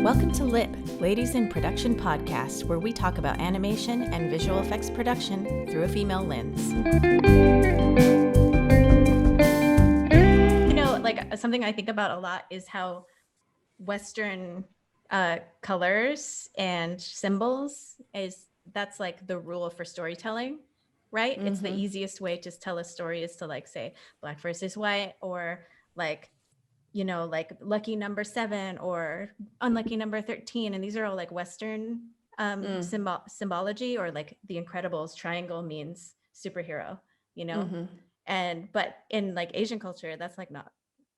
Welcome to LIPP, Ladies in Production Podcast, where we talk about animation and visual effects production through a female lens. You know, like something I think about a lot is how Western colors and symbols that's like the rule for storytelling, right? Mm-hmm. It's the easiest way to tell a story is to like say black versus white, or like, you know, like lucky number 7 or unlucky number 13. And these are all like Western symbology, or like The Incredibles, triangle means superhero, you know? But in like Asian culture, that's like not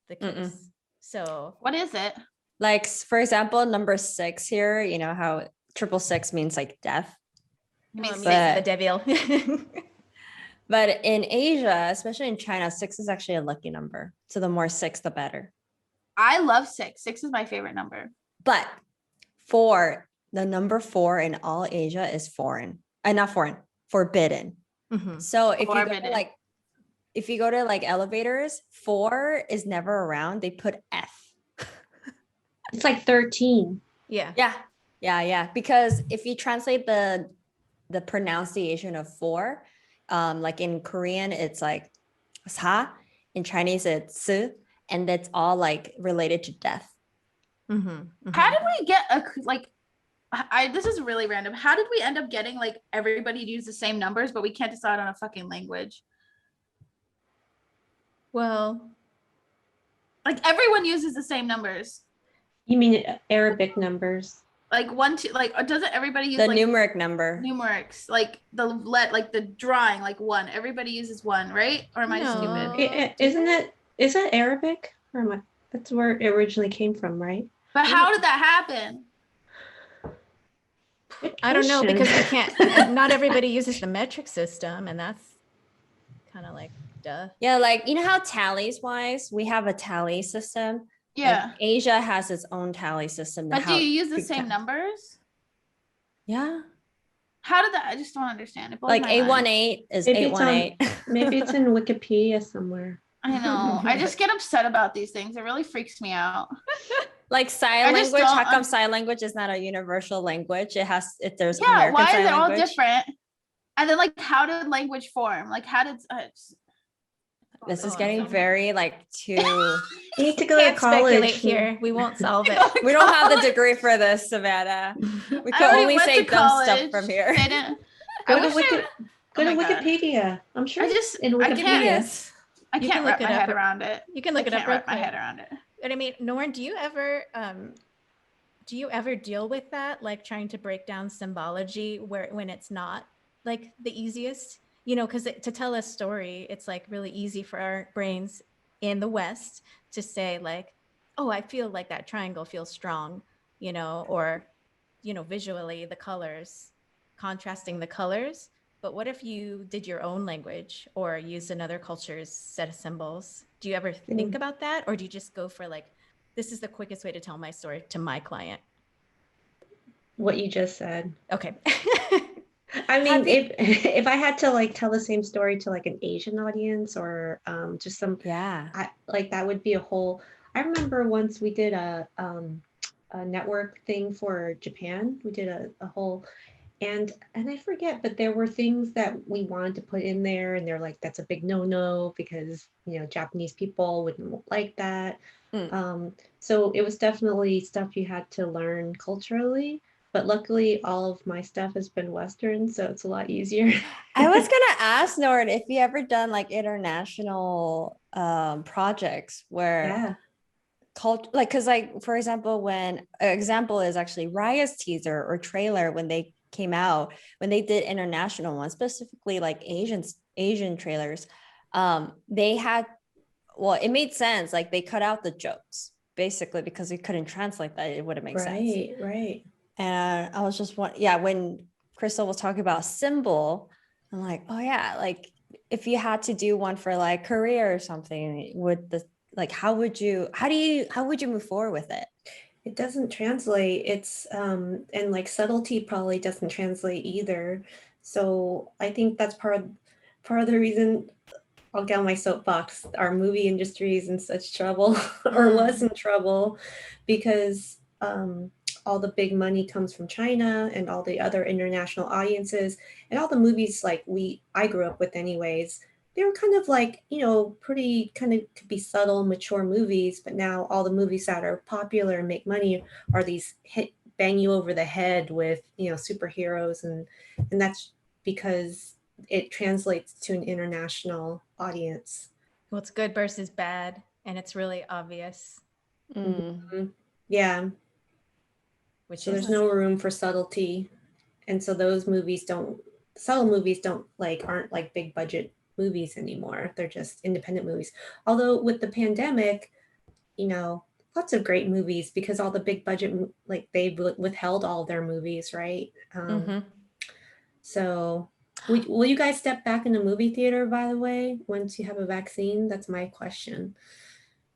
the case. So what is it? Like, for example, number 6 here, you know how 666 means like death? It means the devil. But in Asia, especially in China, 6 is actually a lucky number. So the more 6, the better. I love 6. 6 is my favorite number. But the number 4 in all Asia is forbidden. So if you go to like elevators, 4 is never around. They put F. It's like 13. Yeah. Because if you translate the pronunciation of 4, like in Korean, it's like sa. In Chinese, it's su. And that's all like related to death. How did we get this is really random. How did we end up getting like everybody to use the same numbers, but we can't decide on a fucking language? Well, like everyone uses the same numbers. You mean Arabic numbers? Like 1, 2, like doesn't everybody use the like numeric number? Numerics, like the drawing, like 1. Everybody uses 1, right? Or am I stupid? Is that Arabic? Or that's where it originally came from, right? But how did that happen? I don't know, because we can't. Not everybody uses the metric system, and that's kind of like duh. Yeah, like you know how tallies wise, we have a tally system. Yeah. Like Asia has its own tally system. But do you use the same numbers? Yeah. How did that? I just don't understand. Like 818 is 818. Maybe it's in Wikipedia somewhere. I know. I just get upset about these things. It really freaks me out. Like sign language. How come sign language is not a universal language? There's American why sign is it all language? different? And then like, how did language form? Like, how did? This is getting very like too. You need to go to college. Speculate here. We won't solve it. We don't have the degree for this, Savannah. We can only say dumb stuff from here. Go to Wikipedia. I'm sure it's in Wikipedia. I can't wrap my head around it. You can look it up. Wrap my head around it. But I mean, Norn, do you ever deal with that, like trying to break down symbology when it's not like the easiest? You know, because to tell a story, it's like really easy for our brains in the West to say like, oh, I feel like that triangle feels strong, you know, or, you know, visually the colors, contrasting the colors. But what if you did your own language or used another culture's set of symbols? Do you ever think about that? Or do you just go for like, this is the quickest way to tell my story to my client? What you just said. Okay. I mean, if I had to like tell the same story to like an Asian audience or just some, that would be a whole. I remember once we did a network thing for Japan. We did a whole, and I forget, but there were things that we wanted to put in there, and they're like, that's a big no because you know Japanese people wouldn't like that. So it was definitely stuff you had to learn culturally. But luckily, all of my stuff has been Western, so it's a lot easier. I was gonna ask Norn if you ever done like international projects where, because like for example, when an example is actually Raya's teaser or trailer when they came out, when they did international ones, specifically like Asian trailers, they had, it made sense. Like they cut out the jokes basically because we couldn't translate that. It wouldn't make sense. Right. And I was just when Krystal was talking about symbol, I'm like, oh yeah, like if you had to do one for like Korea or something, how would you move forward with it? It doesn't translate. It's and like subtlety probably doesn't translate either. So I think that's part of the reason. I'll get on my soapbox. Our movie industry is in such trouble or was in trouble because all the big money comes from China and all the other international audiences, and all the movies like I grew up with anyways, they were kind of like, pretty kind of could be subtle, mature movies, but now all the movies that are popular and make money are these bang you over the head with, superheroes, and that's because it translates to an international audience. Well, it's good versus bad, and it's really obvious. Mm-hmm. Yeah. So there's no room for subtlety. And so those subtle movies aren't like big budget movies anymore. They're just independent movies. Although with the pandemic, lots of great movies, because all the big budget, like they withheld all their movies, right? So will you guys step back in the movie theater, by the way, once you have a vaccine? That's my question.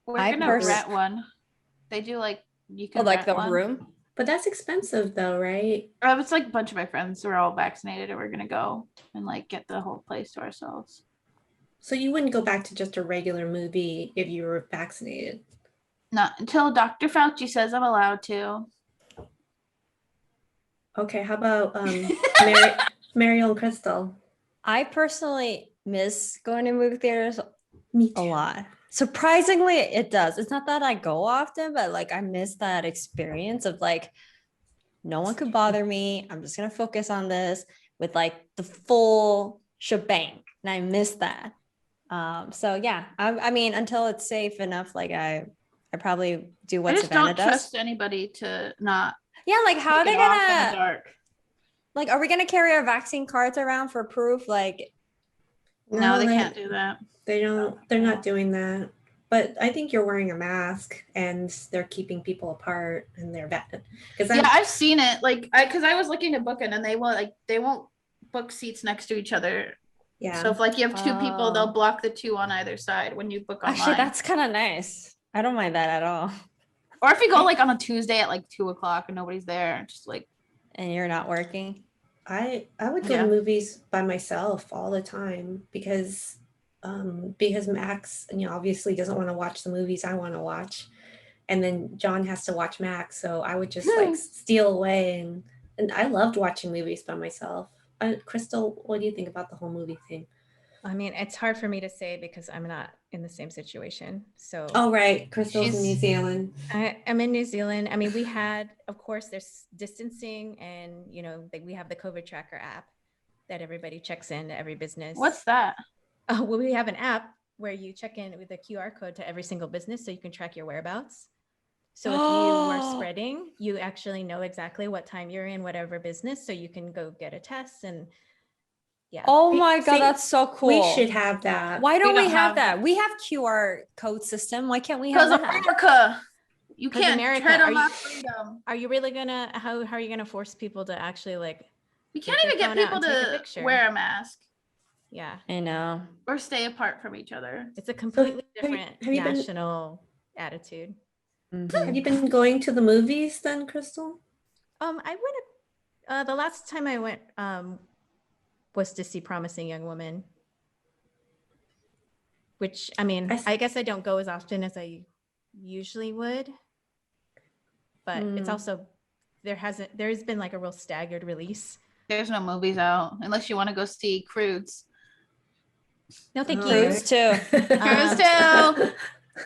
We're gonna rent one. They do you can like the one. room, but that's expensive though, right? It's like a bunch of my friends who are all vaccinated, and we're gonna go and get the whole place to ourselves. So you wouldn't go back to just a regular movie if you were vaccinated? Not until Dr. Fauci says I'm allowed to. Okay, how about Mariel and Krystal? I personally miss going to movie theaters Me too. a lot. Surprisingly, it does. It's not that I go often, but I miss that experience of no one could bother me. I'm just gonna focus on this with the full shebang, and I miss that. So yeah, I mean, until it's safe enough, I probably do what Savanna does. I just don't trust anybody to not. Yeah, how are they gonna? In the dark. Are we gonna carry our vaccine cards around for proof? No, they can't do that. They don't. They're not doing that. But I think you're wearing a mask, and they're keeping people apart, and they're bad. Yeah, I've seen it. Because I was looking to book it, and they won't book seats next to each other. Yeah. So if you have two people, they'll block the two on either side when you book online. Actually, that's kind of nice. I don't mind that at all. Or if you go on a Tuesday at 2:00 and nobody's there, just and you're not working. I would go to movies by myself all the time because Max, obviously doesn't want to watch the movies I want to watch, and then John has to watch Max, so I would just steal away, and I loved watching movies by myself. Krystal, what do you think about the whole movie thing? I mean, it's hard for me to say because I'm not in the same situation. So. Oh, right. Krystal's in New Zealand. I'm in New Zealand. I mean, we had, of course, there's distancing, and we have the COVID tracker app that everybody checks in to every business. What's that? Oh, well, we have an app where you check in with a QR code to every single business so you can track your whereabouts. So if you were spreading, you actually know exactly what time you're in whatever business, so you can go get a test. And yeah. Oh my God, that's so cool. We should have that. Why don't we have that? We have QR code system. Why can't we have that? Because America, you can't turn on my freedom. Are you really gonna? How are you gonna force people to actually We can't even get people to wear a mask. Yeah, I know. Or stay apart from each other. It's a completely different national attitude. Mm-hmm. Have you been going to the movies then, Krystal? I went. The last time I went was to see Promising Young Woman, which I mean, I guess I don't go as often as I usually would, but it's also there's been a real staggered release. There's no movies out unless you want to go see Crudes. No, thank you. Cruise too. Cruise too.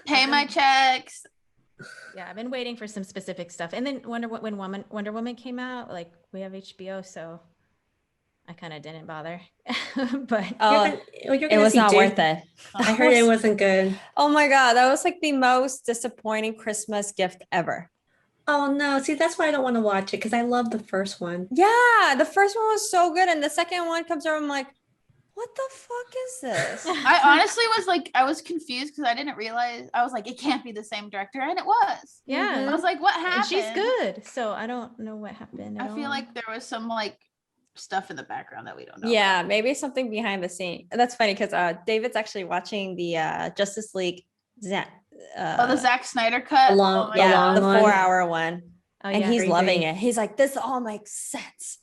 Pay my checks. Yeah, I've been waiting for some specific stuff. And then when Wonder Woman came out, we have HBO, so I kind of didn't bother. But it was not worth it. I heard it wasn't good. Oh my God, that was the most disappointing Christmas gift ever. Oh no, see, that's why I don't want to watch it, because I love the first one. Yeah, the first one was so good, and the second one comes over, I'm like, what the fuck is this? I honestly was I was confused because I didn't realize. I was it can't be the same director, and it was. Yeah. I was what happened? And she's good, so I don't know what happened. I feel there was some stuff in the background that we don't know. Yeah, maybe something behind the scene. That's funny because David's actually watching the Justice League. The Zack Snyder cut. The 4-hour one. Oh, and he's loving it. He's like, this all makes sense.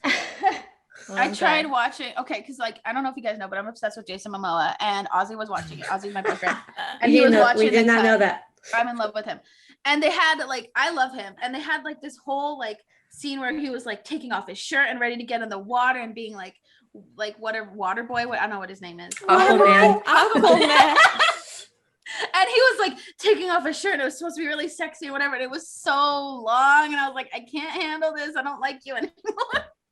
Well, I tried watching. Okay, because I don't know if you guys know, but I'm obsessed with Jason Momoa, and Ozzy was watching it. Ozzy's my boyfriend, and he was watching. We did not know that. I'm in love with him, And they had like, I love him. And they had like this whole like scene where he was like taking off his shirt and ready to get in the water and being like whatever water boy. I don't know what his name is. Aquaman. Aquaman. And he was like taking off his shirt and it was supposed to be really sexy or whatever. And it was so long. And I was like, I can't handle this. I don't like you anymore.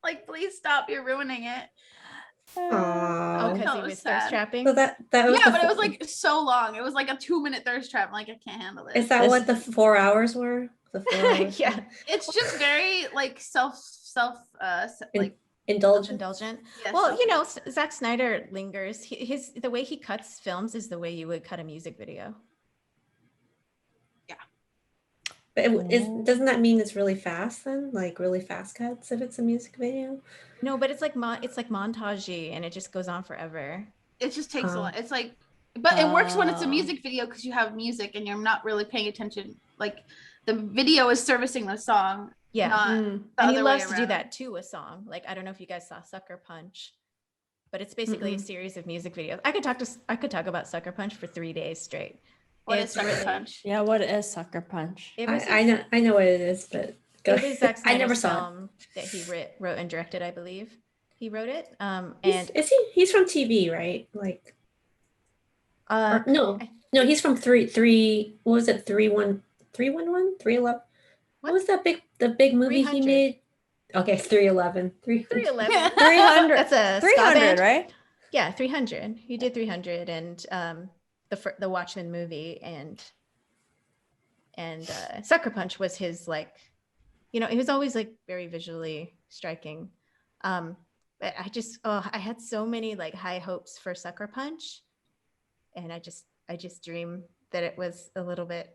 Like, please stop. You're ruining it. Oh, because he was thirst trapping. So that was yeah, but it was like so long. It was like a 2-minute thirst trap. I'm like, I can't handle this. Is that what the 4 hours were? The 4 hours? Yeah. It's just very like self like indulgent. Yes. Well, you know, Zack Snyder lingers. The way he cuts films is the way you would cut a music video. Yeah. But doesn't that mean it's really fast then? Like really fast cuts if it's a music video? No, but it's like montagey and it just goes on forever. It just takes a lot. It's like, but it works when it's a music video because you have music and you're not really paying attention. Like the video is servicing the song. Yeah. And he loves to do that to a song. Like, I don't know if you guys saw Sucker Punch, but it's basically a series of music videos. I could talk about Sucker Punch for 3 days straight. What is Sucker Punch? Yeah, what is Sucker Punch? I know what it is, but it was Zack Snyder's I never saw film that he wrote and directed, I believe. He wrote it. And he's from TV, right? Like no, he's from three. What was it? 311, 311. What was that the big movie 300. He made? Okay, 311. 300. 300. That's a 300, right? Yeah, 300. He did 300 and the Watchmen movie and Sucker Punch was his, like, you know, it was always like very visually striking. But I had so many like high hopes for Sucker Punch, and I just dream that it was a little bit.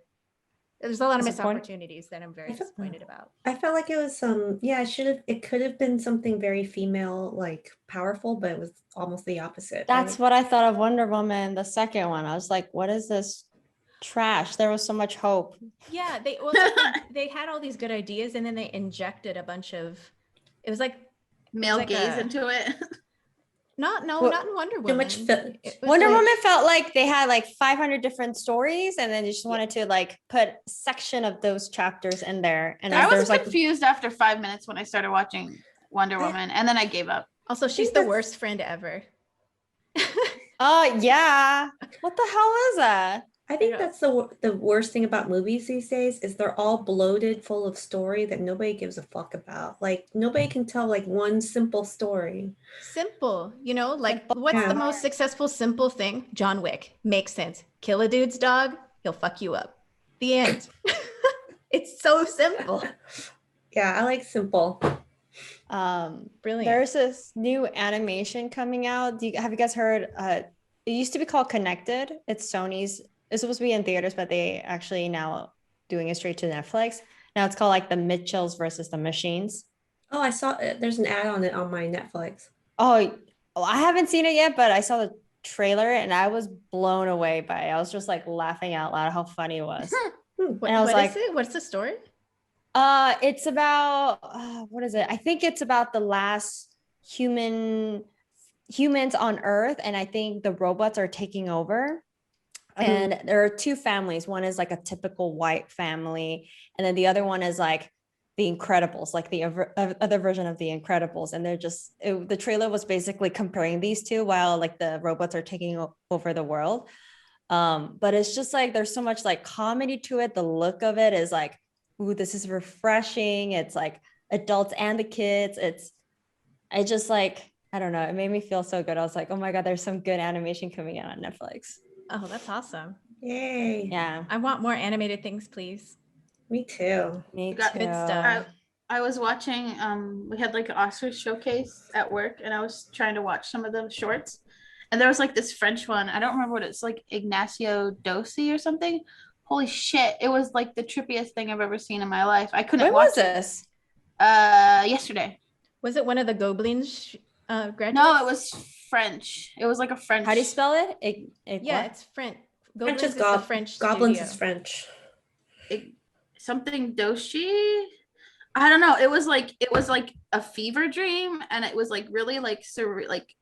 There's a lot of missed opportunities that I'm very disappointed about. I felt like it was it could have been something very female, like powerful, but it was almost the opposite. That's what I thought of Wonder Woman, the second one. I was like, what is this trash? There was so much hope. Yeah, they had all these good ideas and then they injected a bunch of, it was like male gaze into it. Not in Wonder Woman. Wonder Woman felt like they had like 500 different stories, and then you just wanted to like put a section of those chapters in there. And I was confused after 5 minutes when I started watching Wonder Woman, and then I gave up. Also, she's the worst friend ever. Oh yeah, what the hell is that? I think that's the worst thing about movies these days is they're all bloated, full of story that nobody gives a fuck about. Like nobody can tell like one simple story. Simple, you know, like what's the most successful simple thing? John Wick. Makes sense. Kill a dude's dog, he'll fuck you up. The end. It's so simple. Yeah, I like simple. Brilliant. There's this new animation coming out. Have you guys heard? It used to be called Connected. It's Sony's. It's supposed to be in theaters, but they actually now doing it straight to Netflix. Now it's called like the Mitchells versus the Machines. Oh, I saw it. There's an ad on it on my Netflix. Oh, I haven't seen it yet, but I saw the trailer and I was blown away by it. I was just like laughing out loud how funny it was. And I was like, what's the story? It's about what is it? I think it's about the last humans on Earth, and I think the robots are taking over. And there are two families. One is like a typical white family, and then the other one is like the Incredibles, like the other version of the Incredibles. And they're just the trailer was basically comparing these two while like the robots are taking over the world. But it's just like there's so much like comedy to it. The look of it is like, ooh, this is refreshing. It's like adults and the kids. I just like, I don't know. It made me feel so good. I was like, oh my God, there's some good animation coming out on Netflix. Oh, that's awesome. Yay. Yeah. I want more animated things, please. Me too. Me too. Good stuff. I was watching, we had like an Oscar showcase at work, and I was trying to watch some of the shorts. And there was like this French one. I don't remember what it's like, Ignacio Dossi or something. Holy shit. It was like the trippiest thing I've ever seen in my life. I couldn't watch it. When was this? Yesterday. Was it one of the Gobelins graduates? No, it was French. It was like a French. How do you spell it? It's French. French is the French Goblins studio. is French. Something Doshi. I don't know. It was like a fever dream, and it was like really like surreal, like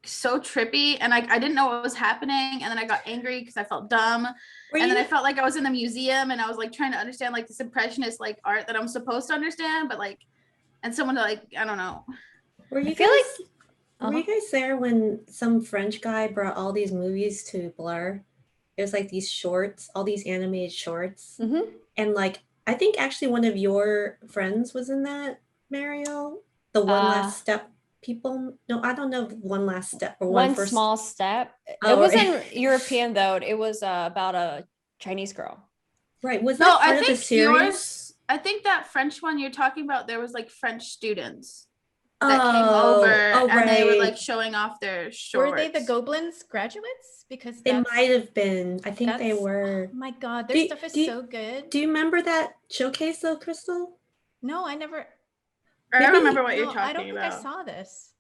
so trippy, and I didn't know what was happening, and then I got angry because I felt dumb, and then I felt like I was in the museum, and I was like trying to understand like this impressionist like art that I'm supposed to understand, but like, and someone like, I don't know. Were you guys there when some French guy brought all these movies to Blur? It was like these shorts, all these animated shorts, and like I think actually one of your friends was in that, Mariel. The One Last Step people. No, I don't know. One Last Step or One Small Step. It wasn't European though. It was about a Chinese girl. Right. Was that part of the series? I think that French one you're talking about, there was like French students that came over and they were like showing off their shorts. Were they the Goblins graduates? Because they might have been. I think they were. Oh my God, their stuff is so good. Do you remember that showcase though, Krystal? No, I never. I don't remember what you're talking about. I don't think I saw this.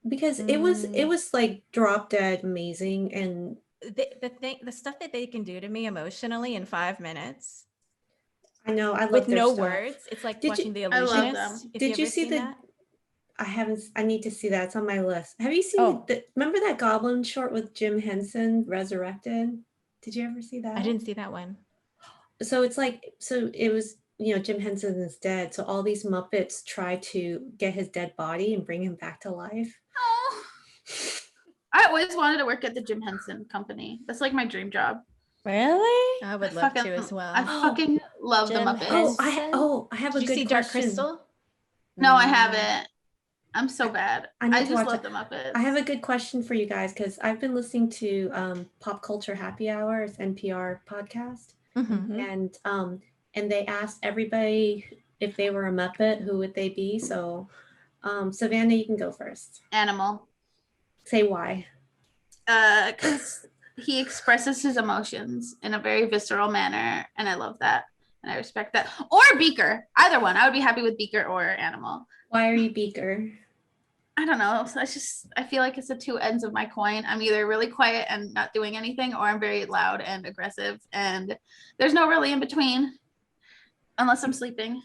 Because it was like drop dead amazing, and the stuff that they can do to me emotionally in 5 minutes. I know. I love with their no stuff. Words. It's like watching The Illusionist. I love them. Did you see that? I haven't. I need to see that. It's on my list. Have you seen remember that Goblin short with Jim Henson, Resurrected? Did you ever see that? I didn't see that one. So it's like, so it was, Jim Henson is dead. So all these Muppets try to get his dead body and bring him back to life. Oh, I always wanted to work at the Jim Henson Company. That's like my dream job. Really? I would love to as well. I fucking love the Muppets. I have a good question. Did you see Dark Crystal? No, I haven't. I'm so bad. I just love the Muppets. I have a good question for you guys because I've been listening to Pop Culture Happy Hour, it's NPR podcast, and they asked everybody if they were a Muppet, who would they be? So, Savanna, you can go first. Animal. Say why. Because he expresses his emotions in a very visceral manner, and I love that, and I respect that. Or Beaker, either one. I would be happy with Beaker or Animal. Why are you Beaker? I don't know. So I feel like it's the two ends of my coin. I'm either really quiet and not doing anything, or I'm very loud and aggressive, and there's no really in between, unless I'm sleeping.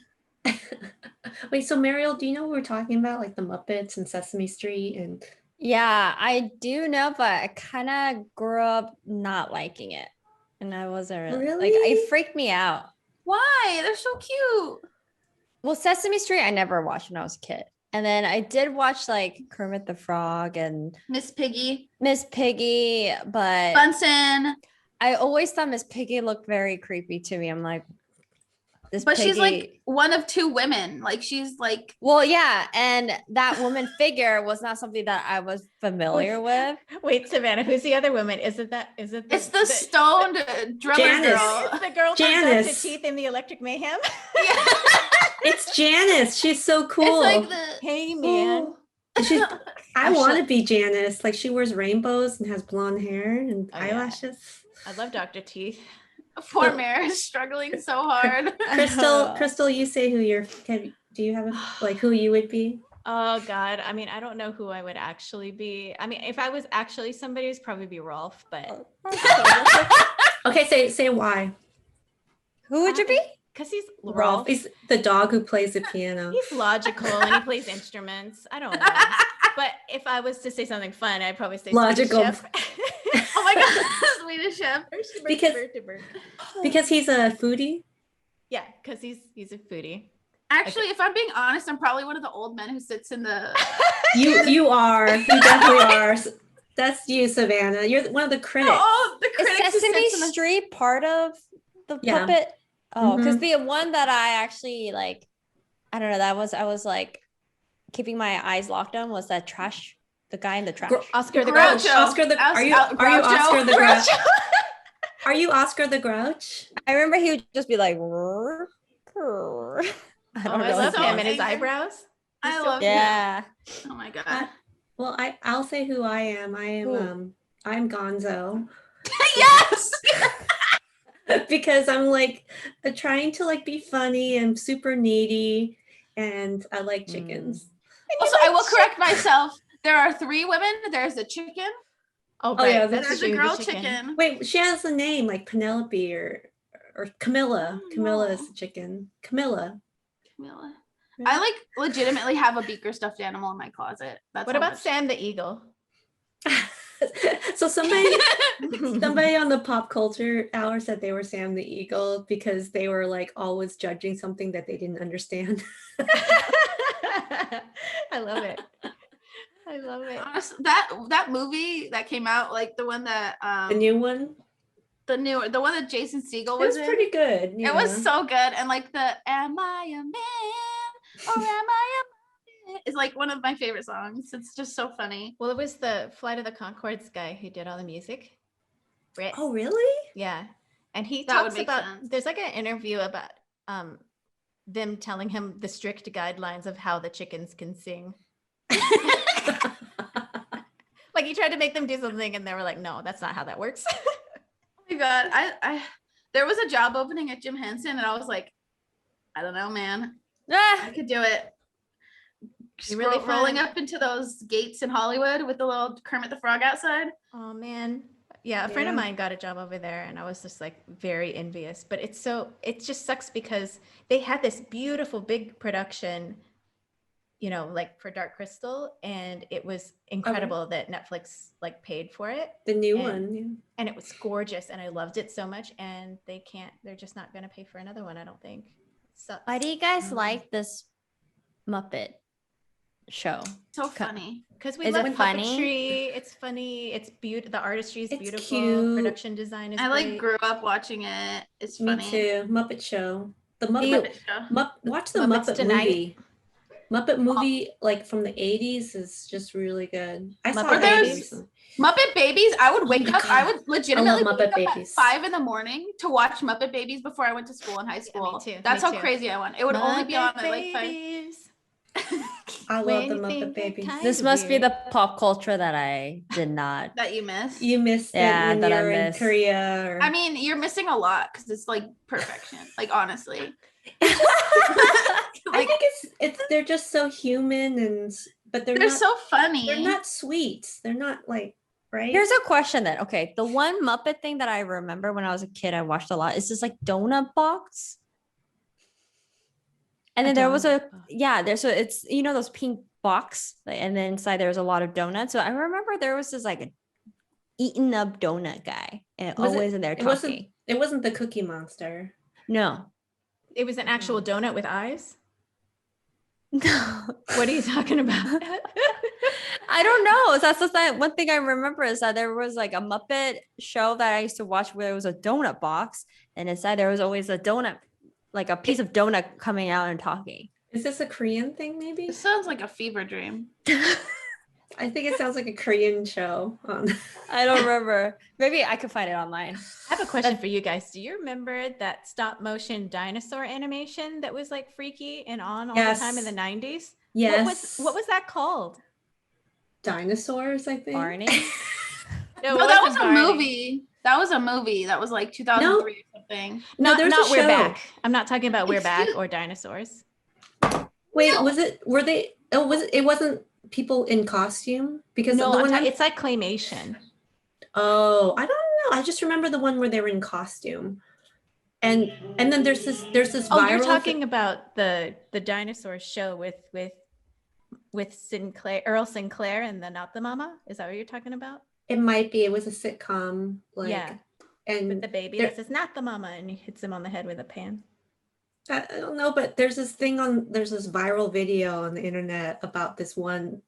Wait, so Mariel, do you know what we're talking about, like the Muppets and Sesame Street and? Yeah, I do know, but I kind of grew up not liking it, and I wasn't really like, it freaked me out. Why? They're so cute. Well, Sesame Street I never watched when I was a kid. And then I did watch like Kermit the Frog and Miss Piggy, but Bunsen. I always thought Miss Piggy looked very creepy to me. I'm like, but Piggy... she's like one of two women. Like she's like, well, yeah, and that woman figure was not something that I was familiar with. Wait, Savanna, who's the other woman? It's the stoned drummer girl. It's the girl from Dusted Teeth in the Electric Mayhem. Yeah. It's Janice. She's so cool. It's like hey man. I want to be Janice. Like she wears rainbows and has blonde hair and eyelashes. Yeah. I love Dr. Teeth. Poor Mare is struggling so hard. Krystal, you say do you have who you would be? Oh God. I mean, I don't know who I would actually be. I mean, if I was actually somebody, it'd probably be Rolf, but okay, say why. Who would you be? Because he's Rolf. He's the dog who plays the piano. He's logical and he plays instruments. I don't know. But if I was to say something fun, I'd probably say logical. Swedish Chef. Oh my God, Swedish Chef. Because he's a foodie. Yeah, because he's a foodie. Actually, if I'm being honest, I'm probably one of the old men who sits in the. You are. You definitely are. That's you, Savanna. You're one of the critics. Oh, the critics. Is Sesame Street part of the puppet? Oh, because the one that I actually like, I don't know, I was like keeping my eyes locked on was that trash, the guy in the trash. Oscar the Grouch. Are you Oscar the Grouch? Are you Oscar the Grouch? I remember he would just be like, I love him and his eyebrows. I love him. Oh my God. Well, I'll say who I am. I'm Gonzo. Yes. Because I'm like trying to like be funny and super needy, and I like chickens. Also, I will correct myself. There are 3 women. There's a chicken. Oh right. Yeah, there's a girl chicken. Wait, she has a name like Penelope or Camilla. Camilla is the chicken. Camilla. I like legitimately have a Beaker stuffed animal in my closet. What about Sam the Eagle? So somebody on the pop culture hour said they were Sam the Eagle because they were like always judging something that they didn't understand. I love it. I love it. Honestly, that movie that came out, like the one that The new one? the one that Jason Segel It was in. pretty good. It was so good. And like the Am I a Man or Am I a Man is like one of my favorite songs. It's just so funny. Well, it was the Flight of the Conchords guy who did all the music. Brett. Oh, really? Yeah. And he That would talks make about, sense. there's like an interview about them telling him the strict guidelines of how the chickens can sing. Like he tried to make them do something and they were like, no, that's not how that works. Oh my god, I there was a job opening at Jim Henson and I was like, I don't know, man. I could do it. Be really Rolling fun. up into those gates in Hollywood with the little Kermit the Frog outside. Oh man. Yeah, a friend of mine got a job over there and I was just like very envious. But it just sucks because they had this beautiful big production, you know, like for Dark Crystal, and it was incredible that Netflix like paid for it. The new one. Yeah. And it was gorgeous and I loved it so much, and they're just not going to pay for another one, I don't think. Sucks. Why do you guys like this Muppet show? So funny. Because we Is love it funny? puppetry. It's funny. It's beautiful. The artistry is It's beautiful. cute. Production design is I like great. grew up watching it. It's Me funny. too. Muppet Show. The Muppet Show. Watch the Muppets Muppet Tonight. movie. Muppet movie, like from the 80s, is just really good. I saw Muppet it Babies. recently. Muppet Babies, I would wake my up. God. I would legitimately Muppet wake up Babies. at 5 a.m. to watch Muppet Babies before I went to school in high school. too, That's me how too. crazy I went. It would only be on at like 5. Babies. I love When the you Muppet think they're Babies. kind This of must be weird. the pop culture that I did not. That you miss. You missed Yeah, it when that you I were in missed. Korea. Or... I mean, you're missing a lot because it's like perfection. Like honestly, I like think it's they're just so human but they're not so funny. they're not sweet. They're not like right. Here's a question then. Okay, the one Muppet thing that I remember when I was a kid, I watched a lot. Is this like donut box? And then there was it's you know those pink box, and then inside there was a lot of donuts. So I remember there was this like a eaten up donut guy, and always in there talking. It wasn't the Cookie Monster. No, It was an actual donut with eyes. no, What are you talking about? I don't know. That's just that one thing I remember is that there was like a Muppet show that I used to watch where there was a donut box, and inside there was always a donut, like a piece of donut coming out and talking. Is this a Korean thing? Maybe. It sounds like a fever dream. I think it sounds like a Korean show. I don't remember. Maybe I could find it online. I have a question for you guys. Do you remember that stop motion dinosaur animation that was like freaky and on all the time in the 90s? Yes. What was that called? Dinosaurs, I think. Barney. No, that was a movie. That was a movie. That was like 2003 or something. No, there's not a We're show. Back. I'm not talking about We're It's Back cute. or dinosaurs. Wait, were they? Oh, it wasn't people in costume because No, the one it's like claymation. Oh, I don't know. I just remember the one where they were in costume, and then there's this Oh, viral. you're talking about the dinosaur show with Earl Sinclair and the Not the Mama? Is that what you're talking about? It might be. It was a sitcom, like Yeah. and With the baby there- that says Not the Mama and he hits him on the head with a pan. I don't know, but there's this viral video on the internet about this one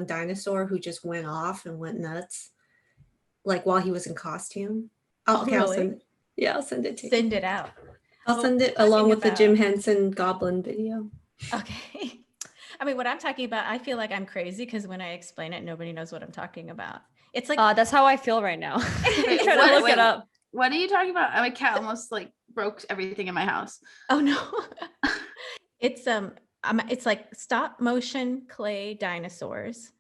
dinosaur who just went off and went nuts, like while he was in costume. Oh, okay, Really? I'll send it to you. Send it out. I'll send it talking along with the about- Jim Henson Goblin video. Okay. I mean, what I'm talking about, I feel like I'm crazy because when I explain it, nobody knows what I'm talking about. It's like, That's how I feel right now. Wait, Trying to look it up. What are you talking about? My cat almost like broke everything in my house. oh no, it's like stop motion clay dinosaurs,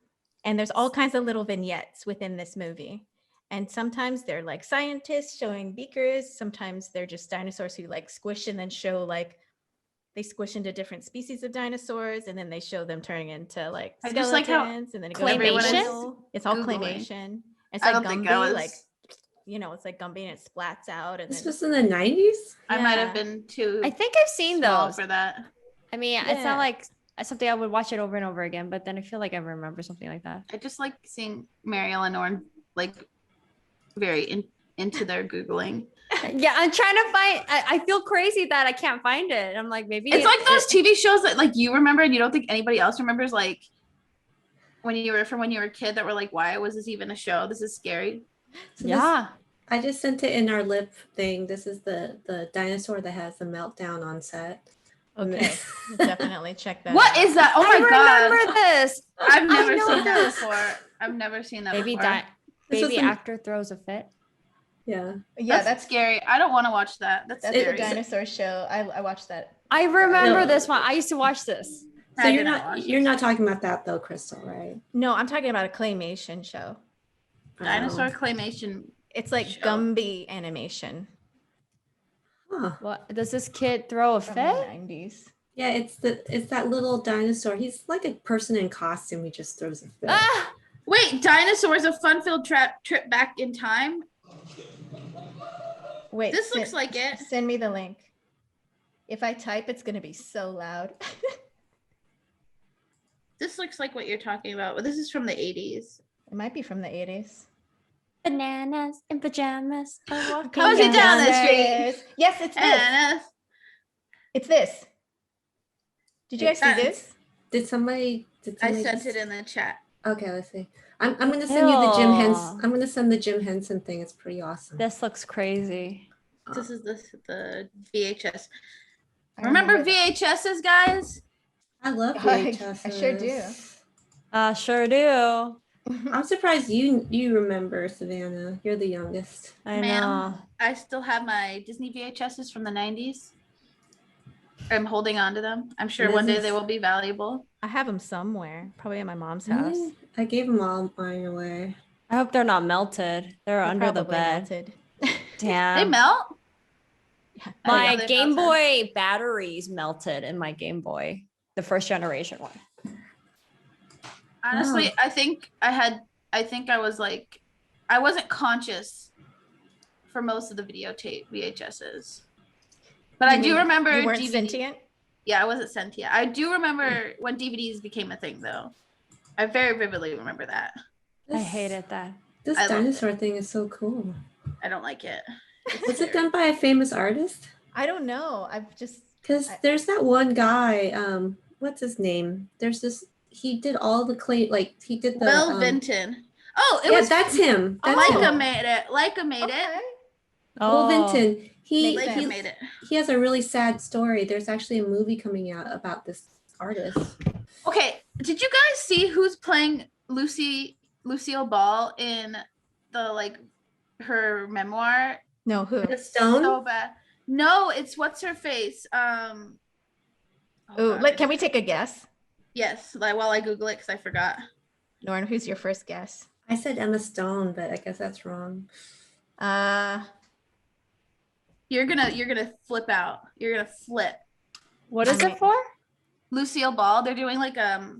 and there's all kinds of little vignettes within this movie. And sometimes they're like scientists showing beakers. Sometimes they're just dinosaurs who like squish and then show like they squish into different species of dinosaurs, and then they show them turning into like I skeletons, just like how and then it everyone goes is it's all Googling. claymation. It's I like don't think Gumby, I was. like it's like Gumby and it splats out, and This then was in the 90s. I might Yeah. have been too I think I've seen small those. for that. I mean, it's Yeah. not like something I would watch it over and over again, but then I feel like I remember something like that. I just like seeing Mariel and Norn like very into their Googling. Yeah, I'm trying to find. I feel crazy that I can't find it. I'm like, maybe It's like those TV shows that like you remember and you don't think anybody else remembers, like when you were a kid, that were like, why was this even a show? This is scary. So Yeah. I just sent it in our lip thing. This is the dinosaur that has the meltdown on set. Okay, we'll definitely check that. What out. is that? Oh my I remember god. this. I've never know seen that this. before. I've never seen that Baby before. This baby was an- actor throws a fit. Yeah. Yeah, That's scary. I don't want to watch that. That's that's the scary. dinosaur show. I watched that. I remember No. this one. I used to watch this. So I you're did not watch you're this. not talking about that though, Krystal, right? No, I'm talking about a claymation show. Dinosaur claymation. It's like Show. Gumby animation Huh. What does this kid throw a from the fit? 90s. Yeah, it's that little dinosaur. He's like a person in costume. He just throws a fit. Ah! Wait, dinosaurs, a fun-filled trip back in time. Wait, This looks like it. Send me the link. If I type, it's gonna be so loud. This looks like what you're talking about, but this is from the 80s. It might be from the 80s. Bananas in pajamas. Cozy down the street. Yes, it's this. And It's this. Did you guys see It's- this? Did somebody I sent just- it in the chat. Okay, let's see. I'm gonna send you the Jim Ew. Henson. I'm gonna send the Jim Henson thing. It's pretty awesome. This looks crazy. This is the VHS. I Remember that. VHSs, guys? I love I VHS. sure do. Sure do. I'm surprised you remember, Savanna. You're the youngest. I Ma'am. know. I still have my Disney VHSs from the 90s. I'm holding on to them. I'm sure This one day is- they will be valuable. I have them somewhere, probably at my mom's house. Really? I gave them all mine away. I hope they're not melted. They're They're under the probably bed. melted. They Damn. melt? Yeah. Oh, My yeah, they Game melted. Boy batteries melted in my Game Boy, the first generation one. Honestly, I think I was like, I wasn't conscious for most of the videotape VHSs. But I You do mean remember you weren't DVD sentient. Yeah, I wasn't sentient. I do remember when DVDs became a thing, though. I very vividly remember that. I hated that. This I love dinosaur thing is so cool. I don't like it. Was it done by a famous artist? I don't know. I've just Because there's that one guy. What's his name? There's this. He did all the clay. Like he did the. Will Vinton. Oh, it Yeah, was that's him. That's Leica him. made it. Leica made it. okay. Will Vinton. He Makes Leica sense. made it. he has a really sad story. There's actually a movie coming out about this artist. Okay, did you guys see who's playing Lucille Ball in the her memoir? No, who? The stone. So bad. No, it's what's her face. Oh, Ooh, God. like, can we take a guess? Yes, while I Google it because I forgot. Norn, who's your first guess? I said Emma Stone, but I guess that's wrong. You're gonna flip out. You're gonna flip. What is it for? Lucille Ball. They're doing like a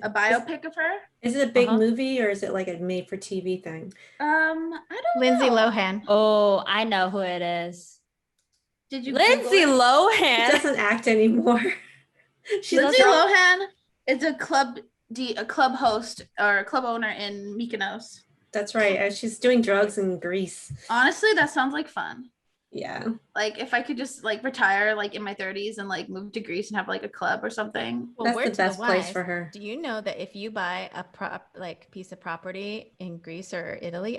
biopic of her. Is it a big Uh-huh. movie or is it like a made-for-TV thing? I don't Lindsay know. Lohan. Oh, I know who it is. Did you Lindsay Google it? She Lohan. doesn't act anymore. She Lindsay doesn't. Lohan is a club host or a club owner in Mykonos. That's right. She's doing drugs in Greece. Honestly, that sounds like fun. Yeah. Like if I could just retire in my 30s and move to Greece and have a club or something. Well, That's word the to best place wise, for her. Do you know that if you buy a piece of property in Greece or Italy,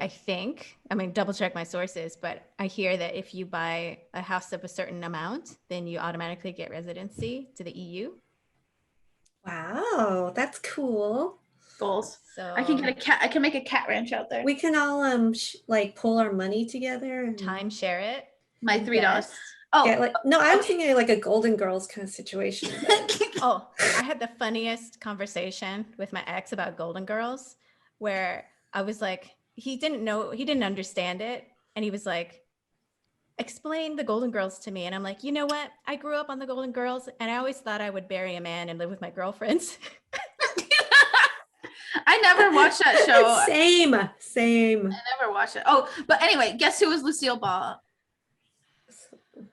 double check my sources, but I hear that if you buy a house of a certain amount, then you automatically get residency to the EU. Wow, that's cool. Goals. So I can get a cat. I can make a cat ranch out there. We can all pull our money together and time share it. My $3. invest. Oh, get no, I'm thinking like a Golden Girls kind of situation. Oh, I had the funniest conversation with my ex about Golden Girls where I was like, he didn't understand it. And he was like, explain the Golden Girls to me. And I'm like, you know what? I grew up on the Golden Girls and I always thought I would marry a man and live with my girlfriends. I never watched that show. Same. I never watched it. Oh, but anyway, guess who was Lucille Ball?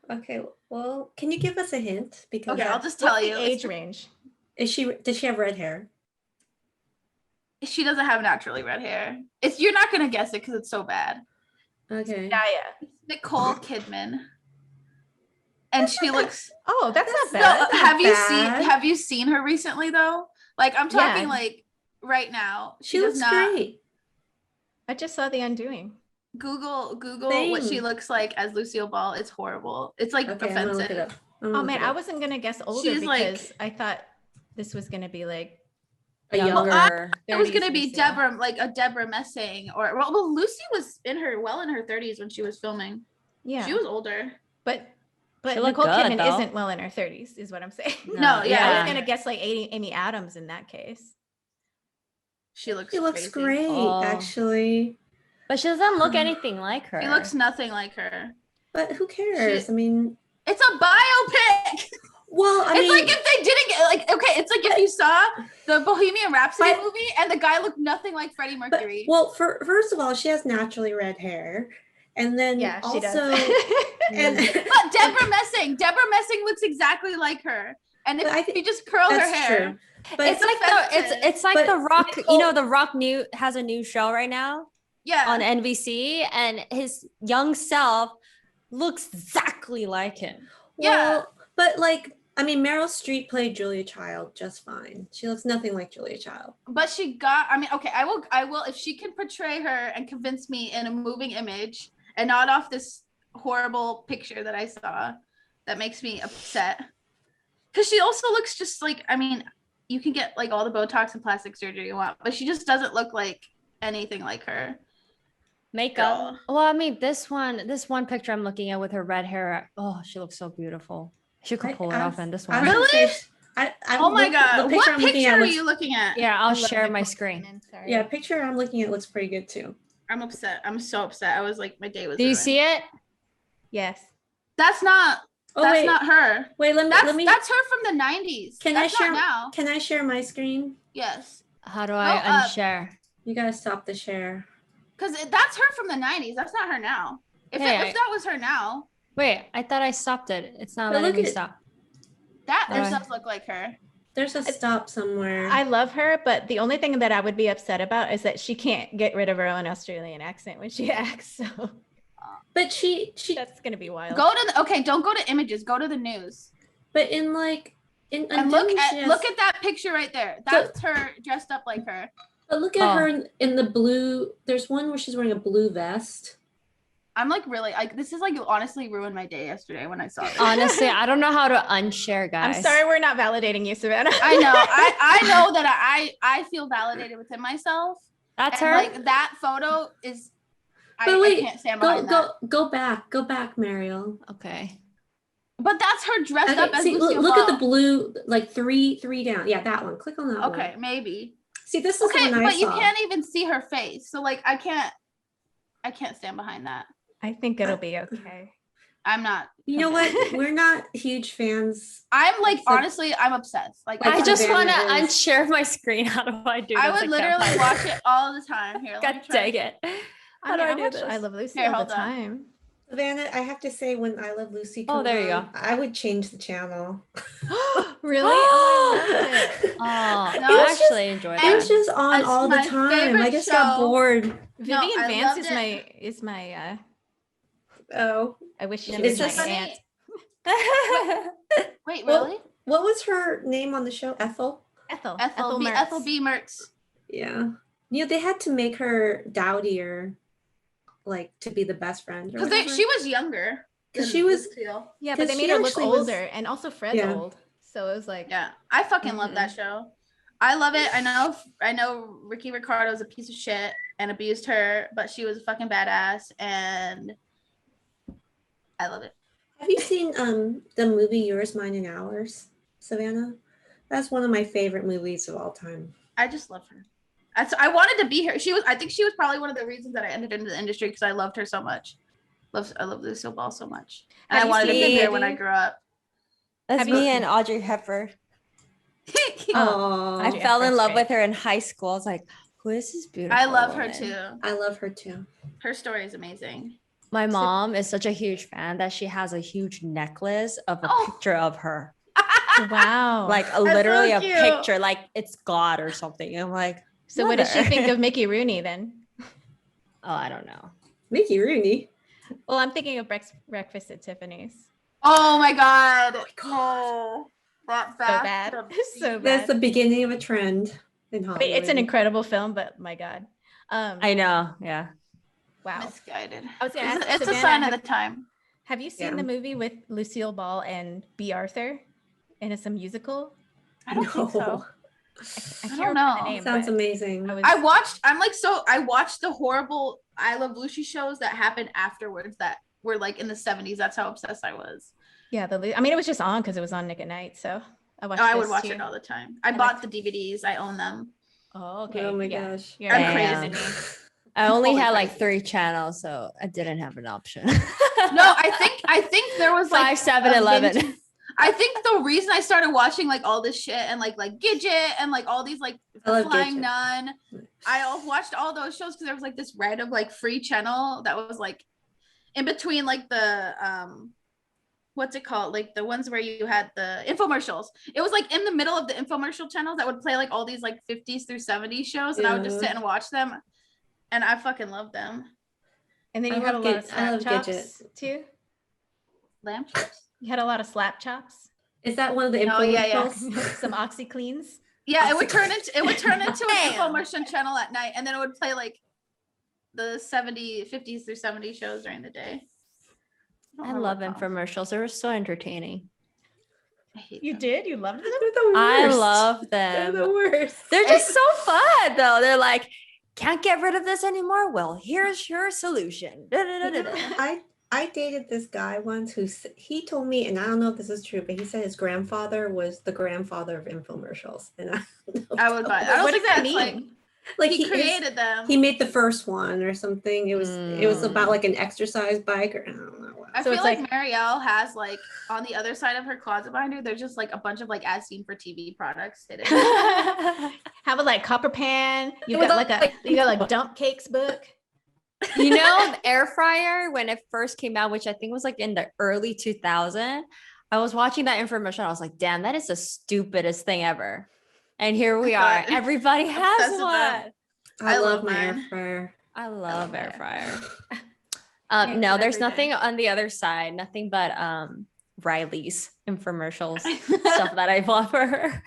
Okay, well, can you give us a hint? Because Okay, I'll just tell What's you. the age range? Does she have red hair? She doesn't have naturally red hair. You're not gonna guess it because it's so bad. Okay. Zendaya. Nicole Kidman. And she looks. Oh, that's not No, bad. have you seen her recently though? Like I'm talking like right now. She looks great. I just saw The Undoing. Google Same. what she looks like as Lucille Ball. It's horrible. It's like Okay, I'm gonna look it offensive. up. Oh man, I wasn't gonna guess older She's because I thought this was gonna be like A younger. It was gonna 30s be Lucille. Deborah, like a Deborah Messing, or well, Lucy was in her 30s when she was filming. Yeah, She was older. But She looked Nicole good, Kidman though. isn't well in her 30s, is what I'm saying. No, yeah. I was gonna guess like Amy Adams in that case. She looks crazy. great, Oh. actually. But she doesn't look anything like her. She looks nothing like her. But who cares? I mean, It's a biopic. well, It's like if they didn't get like okay, it's like if you saw the Bohemian Rhapsody movie and the guy looked nothing like Freddie Mercury. First of all, she has naturally red hair, and then Yeah, she also, does. and But Deborah Messing looks exactly like her. And if you just curl her that's hair, true. But It's like it's like But The Rock. Nicole- You know, The Rock has a new show right now yeah. on NBC, and his young self looks exactly like him. Yeah. But like, I mean, Meryl Streep played Julia Child just fine. She looks nothing like Julia Child. But I will if she can portray her and convince me in a moving image and not off this horrible picture that I saw that makes me upset. Because she also looks just like, I mean, you can get like all the Botox and plastic surgery you want, but she just doesn't look like anything like her. Makeup. Well, I mean, this one picture I'm looking at with her red hair. Oh, she looks so beautiful. She could pull it off in this one. Really? Oh my god! The What picture are you looking at? Yeah, I'll I love share my Nicole screen. Kidman, sorry. Yeah, picture I'm looking at looks pretty good too. I'm upset. I'm so upset. I was like, my day was. Do you ruined. see it? Yes. That's not. That's not her. Wait, let me. That's her from the 90s. Can that's I share not now? Can I share my screen? Yes. How do I unshare? You gotta stop the share. Because that's her from the 90s. That's not her now. If that was her now. Wait, I thought I stopped it. It's not But letting look me at- stop. That Alright. does look like her. There's a stop somewhere. I love her, but the only thing that I would be upset about is that she can't get rid of her own Australian accent when she acts. So But she that's gonna be wild. Don't go to images. Go to the news. But in like in And look Undoing, she has- at that picture right there. That's her dressed up like her. But look at her in the blue. There's one where she's wearing a blue vest. I'm like really like this is like honestly ruined my day yesterday when I saw this. Honestly, I don't know how to unshare, guys. I'm sorry we're not validating you, Savanna. I know. I know that I feel validated within myself. That's And her. like that photo is But wait, I can't stand behind that. go back, Mariel. Okay. But that's her dressed up as see, Lucille look at the Ball. blue, like three down. Yeah, that one. Click on that one. Okay, maybe. See, this is Okay, the one I but you saw. can't even see her face. So like I can't stand behind that. I think it'll be okay. I'm not. You know what? We're not huge fans. I'm like So- honestly, I'm obsessed. Like I Like just Savannah want to is- unshare my screen. How do I do this? I would can't literally find watch it all the time. Here, let God me try. dang it. I How do I mean, do watch this? I Love Lucy Here, all hold the on. time. Savannah, I have to say, when I Love Lucy Oh, comes there you on, go. I would change the channel. Really? Oh, I loved it. Oh, No, I it's actually enjoyed It was that. just on It's all the my time. favorite I just got show. bored. Vivian I Vance loved is my Oh, I wish she It's was just my funny. aunt. Wait, Well, really? what was her name on the show? Ethel? Ethel. Ethel Mertz. B. Mertz. Yeah. You know, they had to make her dowdier, like to be the best friend. Because she was younger. 'Cause than she was- Lucille. Yeah, but 'Cause they made she her look actually was- older, and also Fred's Yeah. old, so it was like, Yeah, I fucking love that show. I love it. I know Ricky Ricardo's a piece of shit and abused her, but she was a fucking badass, and I love it. Have you seen the movie Yours, Mine, and Ours, Savannah? That's one of my favorite movies of all time. I just love her. I wanted to be her. I think she was probably one of the reasons that I entered into the industry because I loved her so much. I love Lucille Ball so much, and Have I you wanted to be seen- there when I grew up. That's Have you me seen- and Audrey Hepburn. Oh, I Audrey fell in Hepburn's love great. with her in high school. I was like, who is this beautiful I love her woman? too. I love her too. Her story is amazing. My mom is such a huge fan that she has a huge necklace of a Oh. picture of her. Wow. Like literally a picture, like it's God or something. I'm like, so what does she mother. think of Mickey Rooney then? Oh, I don't know. Mickey Rooney. Well, I'm thinking of Breakfast at Tiffany's. Oh my god. Oh, that So bad. So bad. That's the beginning of a trend in I Hollywood. mean, it's an incredible film, but my God. I know. Yeah. Wow. Misguided. I was gonna ask It's a Savannah, sign of the time. have you seen the movie with Lucille Ball and B. Arthur? And it's a musical? I don't think so. No. I I can't don't remember know. the name. Sounds but amazing. I watched the horrible I Love Lucy shows that happened afterwards that were like in the 70s. That's how obsessed I was. Yeah, I mean, it was just on because it was on Nick at Night, so I watched. I would this watch too. it all the time. I And bought the DVDs. I own them. Oh, okay. Oh my yeah. gosh. You're I'm crazy. crazy. I only Holy had like crazy. 3 channels, so I didn't have an option. No, I think there was like 5, 7, 11. I think the reason I started watching like all this shit and like Gidget and like all these like I love Flying Gidget. Nun, watched all those shows because there was like this random like free channel that was like in between like the what's it called, like the ones where you had the infomercials. It was like in the middle of the infomercial channels that would play like all these like 50s through 70s shows, and I would just sit and watch them, and I fucking love them. And then I you had a love lot of I slap love chops Gidget. too. Lamb chops. You had a lot of slap chops. Is that one of the Oh, yeah, yeah. infomercials? Some OxyCleans. Yeah, it would turn into an infomercial channel at night, and then it would play like the 50s through 70s shows during the day. don't I remember love what it's called. infomercials. They were so entertaining. I hate You them. did? You loved them? They're the worst. I love They're them. the worst. They're just so fun though. They're like, can't get rid of this anymore. Well, here's your solution. I dated this guy once he told me, and I don't know if this is true, but he said his grandfather was the grandfather of infomercials, and I don't know. I would buy. I don't What think does that that's mean? like Like he created them. he made the first one or something. It was about like an exercise bike or I don't know what. I So feel it's like like- Mariel has like on the other side of her closet behind her, there's just like a bunch of like as seen for TV products hidden. Have a like copper pan. You It got was you got like dump cakes book. You know, the air fryer when it first came out, which I think was like in the early 2000s, I was watching that infomercial. I was like, damn, that is the stupidest thing ever. And here we are. God. Everybody has Obsessed with one. that. I I love love my air mine. fryer. I love air Yeah. fryer. Use No, it there's every nothing day. on the other side, nothing but Riley's infomercials, stuff that I bought for her.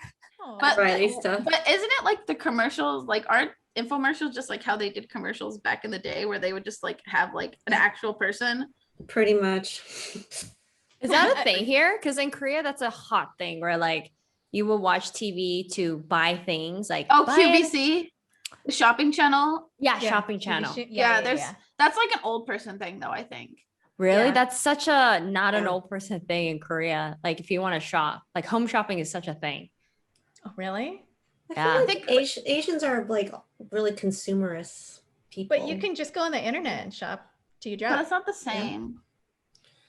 But Riley stuff. But isn't it like the commercials, like aren't infomercials just like how they did commercials back in the day where they would just like have like an actual person? Pretty much. Is that a thing here? Because in Korea, that's a hot thing where like you will watch TV to buy things like Oh, buy it- QVC, the shopping channel. Yeah, Yeah, shopping TV channel. Yeah, that's like an old person thing though, I think. Really? Yeah. That's such a not an Yeah. old person thing in Korea. Like if you want to shop, like home shopping is such a thing. Oh, really? Yeah. I think Asians are like really consumerist people. But you can just go on the internet and shop till you But drop. it's not the same.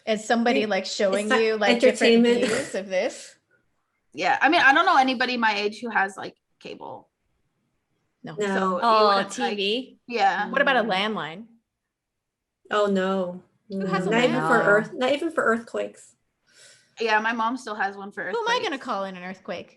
Is somebody like showing not you like different entertainment. views of this? Yeah, I mean, I don't know anybody my age who has like cable. No. No. So you Oh, wouldn't, like- TV. yeah. What about a landline? Oh no. Who has a not even for landline? not even for earthquakes. Yeah, my mom still has one for Who am I going to earthquakes. call in an earthquake?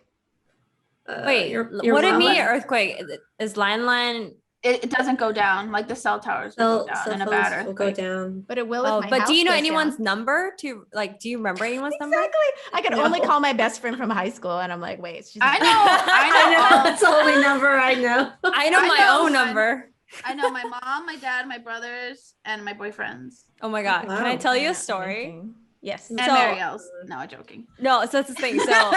Wait, your what do you mom- mean earthquake? Is landline? It doesn't go down. Like the cell towers will Cell, go down cell in a bad phones will go earthquake. down. But it will. Oh, if my but do house you know goes anyone's down. number to like? Do you remember anyone's number? Exactly. I could only No. call my best friend from high school, and I'm like, wait, she's I not- know. I know. That's the only number I know. I know I my know own mine. number. I know my mom, my dad, my brothers, and my boyfriends. Oh my god! Can I Wow. tell you Yeah, a story? amazing. Yes. And So- Mariel's. No, I'm joking. No, so that's the thing. So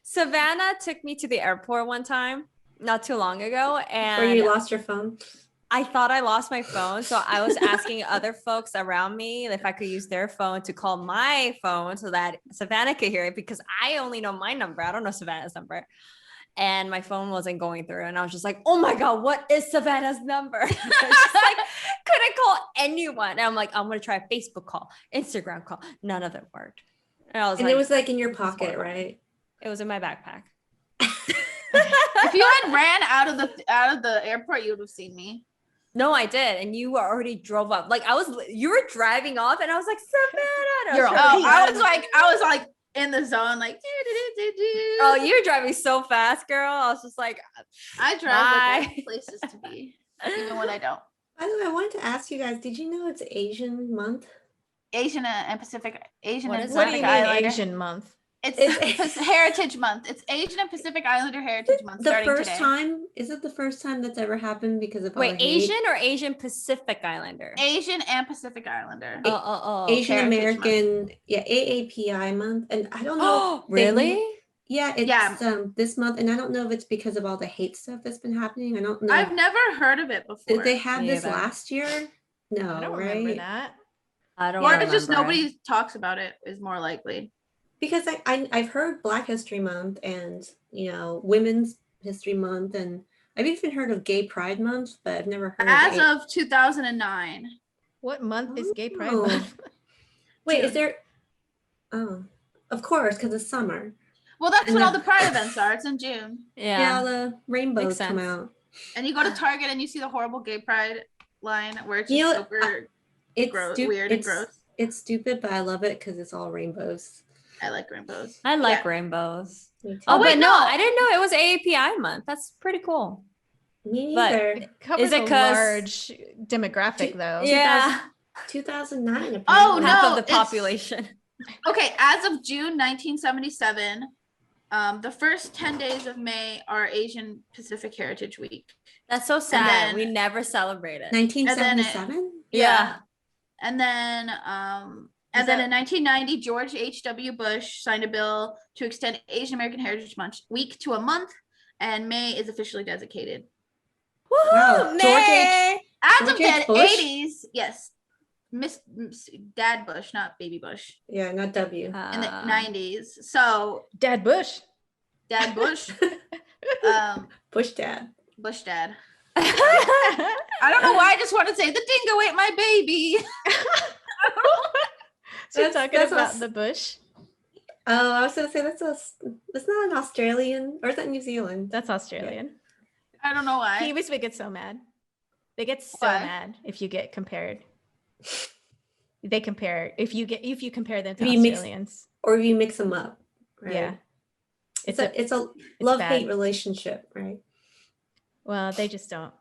Savanna took me to the airport one time, not too long ago, Where and you lost your phone. I thought I lost my phone. So I was asking other folks around me if I could use their phone to call my phone so that Savanna could hear it because I only know my number. I don't know Savannah's number. And my phone wasn't going through. And I was just like, oh my God, what is Savannah's number? I was just like, couldn't call anyone. And I'm like, I'm going to try a Facebook call, Instagram call. None of them worked. And I was And like, it was like in your this is pocket, horrible. right? It was in my backpack. If you had ran out of the airport, you would have seen me. No, I did. And you already drove up. Like you were driving off and I was like, Savannah. And I was You're trying all- to Oh, run. I was like in the zone, like. Oh, you're driving so fast, girl. I was just like, I drive like I have places to be, even when I don't. By the way, I wanted to ask you guys, did you know it's Asian month? Asian and Pacific Asian What and is What do you Pacific mean Islander. Asian month? It's Heritage Month. It's Asian and Pacific Islander Heritage Month The starting first today. time, is it the first time that's ever happened because of all wait, the hate? Asian or Asian Pacific Islander? Asian and Pacific Islander. Asian Heritage American, yeah, AAPI month, and I don't know. Oh, really? Yeah, it's this month, and I don't know if it's because of all the hate stuff that's been happening. I don't know. I've never heard of it before. Did they have Me this either. last year? No, I don't right? remember that. I don't Or remember. it's just nobody talks about it is more likely. Because I've heard Black History Month and Women's History Month, and I've even heard of Gay Pride Month, but I've never heard As of 2009. What month is Gay Pride Oh. Month? Wait, June. is there? Oh, of course, because it's summer. Well, that's And when the- all the Pride events are. It's in June. Yeah, all the rainbows Makes come sense. out. And you go to Target and you see the horrible Gay Pride line where it's You just know, super It's weird and gross. It's stupid, but I love it because it's all rainbows. I like rainbows. I like Yeah. rainbows. Me too. Oh, wait, but no, no. I didn't know it was AAPI month. That's pretty cool. Me but- neither. It covers it a 'cause- large demographic, though. Yeah, 2009. Apparently. Oh, half no, of the it's- population. Okay, as of June 1977, the first 10 days of May are Asian Pacific Heritage Week. That's so sad. then- We never celebrated. 1977. Yeah. And then Is then that- in 1990, George H.W. Bush signed a bill to extend Asian American Heritage Month week to a month, and May is officially designated. Woohoo, Wow, George May! As George of H. the Bush? 80s, yes. Miss Dad Bush, not Baby Bush, Yeah, not W. in the Uh, 90s. So Dad Bush. Dad Bush, Bush Dad. Bush Dad. I don't know why I just want to say the dingo ate my baby. So you're That's- talking that's about us. the bush? Oh, I was gonna say that's not an Australian, or is that New Zealand? That's Australian. I don't know why. Kiwis would get so mad. They get so Why? mad if you get compared. They compare if you compare them to If you mix- Australians. Or if you mix them up. Right? Yeah. It's a bad. love-hate relationship, right? Well, they just don't.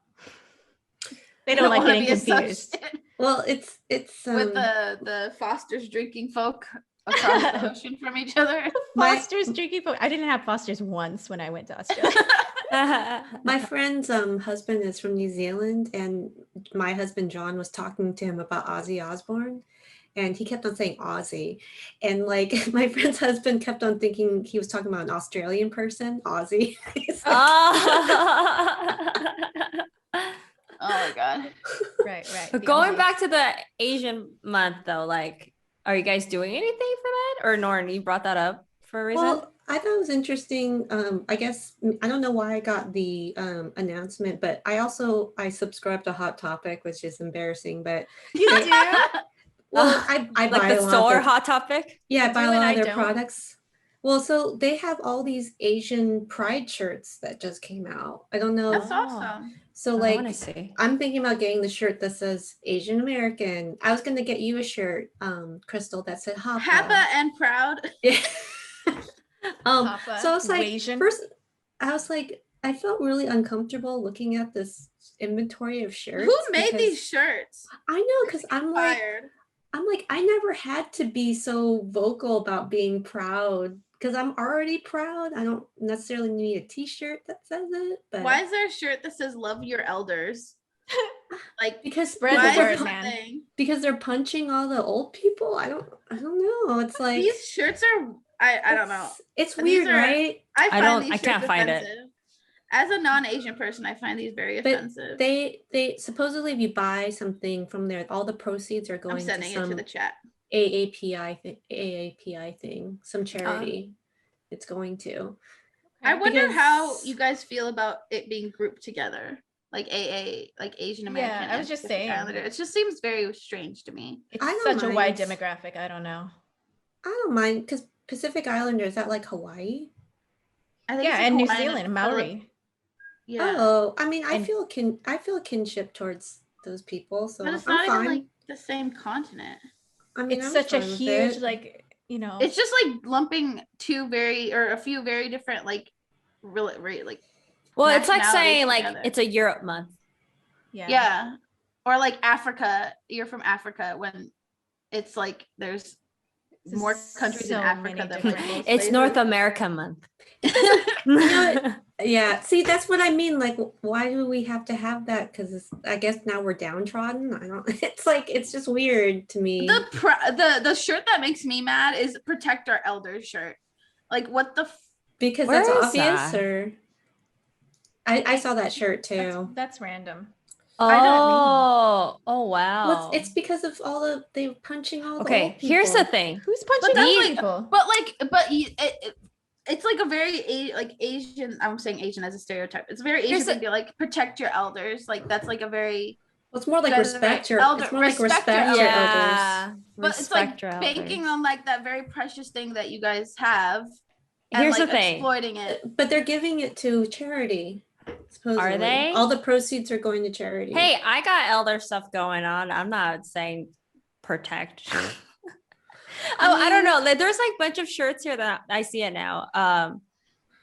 They don't like wanna getting be confused. associated Well, it's with the Foster's drinking folk across the ocean from each other. Foster's drinking. I didn't have Foster's once when I went to Australia. my friend's husband is from New Zealand, and my husband John was talking to him about Ozzy Osbourne, and he kept on saying Ozzy, and like my friend's husband kept on thinking he was talking about an Australian person, Ozzy. He's like, Oh my god. right. But the going Aussies. back to the Asian month though, like, are you guys doing anything for that? Or Norn, you brought that up for a reason? Well, I thought it was interesting. I guess I don't know why I got the announcement, but I subscribe to Hot Topic, which is embarrassing. But You do? well, I like buy the a lot of store their- Hot Topic. Yeah, I buy a do and lot I of their don't. products. Well, so they have all these Asian pride shirts that just came out. I don't know. That's Oh. awesome. So I want to like see. I'm thinking about getting the shirt that says Asian American. I was gonna get you a shirt, Krystal, that said Hapa. Hapa and proud. Yeah. Hapa, So I was like, Asian. first, I was like, I felt really uncomfortable looking at this inventory of shirts. Who made because- these shirts? I know, because I'm like, Fired. I never had to be so vocal about being proud because I'm already proud. I don't necessarily need a T-shirt that says it, but Why is there a shirt that says "Love Your Elders"? Like, because Spread why the is word, this a man. thing? because they're punching all the old people. I don't know. It's like These shirts are. I don't know. It's These weird, are- right? I find don't- these I can't shirts find it. offensive. As a non-Asian person, I find these very But offensive. they supposedly if you buy something from there, all the proceeds are I'm going to sending it some to the chat. AAPI thing, some charity. It's going to. I wonder Because- how you guys feel about it being grouped together, like AA, like Asian American. Yeah, I was and just Pacific saying. Islander. It just seems very strange to me. It's I don't such a wide mind. demographic. I don't know. I don't mind because Pacific Islander, is that like Hawaii? I think Yeah, it's a and New Hawaiian Zealand, and Maori. Yeah, Oh, I mean, I And- feel kinship towards those people, so but it's I'm not fine. even like the same continent. I mean, It's I'm such a fine with huge it. like you know, it's just like lumping a few very different like really like. Well, it's like nationalities saying like together. it's a Europe month. Yeah. Or like Africa, you're from Africa when it's like there's more countries in Africa than like most It's places. North America month. Yeah, see, that's what I mean. Like, why do we have to have that? Because I guess now we're downtrodden. I don't. It's like it's just weird to me. The shirt that makes me mad is "Protect Our Elders" shirt. Like, what the? Because Where that's is obvious, that? or I saw that shirt too. That's random. Oh wow. Well, it's because of all they punching all the old people. Here's the thing. Who's punching that's people? It's like a very like Asian. I'm saying Asian as a stereotype. It's very Asian thing to like protect your elders. Like that's like a very. Well, it's more like respect your elder. It's more like Respect your respect your Yeah. elders. But it's like banking on like that very precious thing that you guys have. And, Here's like, the thing. exploiting it. But they're giving it to charity. Supposedly. Are they? All the proceeds are going to charity. Hey, I got elder stuff going on. I'm not saying protect. I don't know. Like, there's like a bunch of shirts here that I see it now.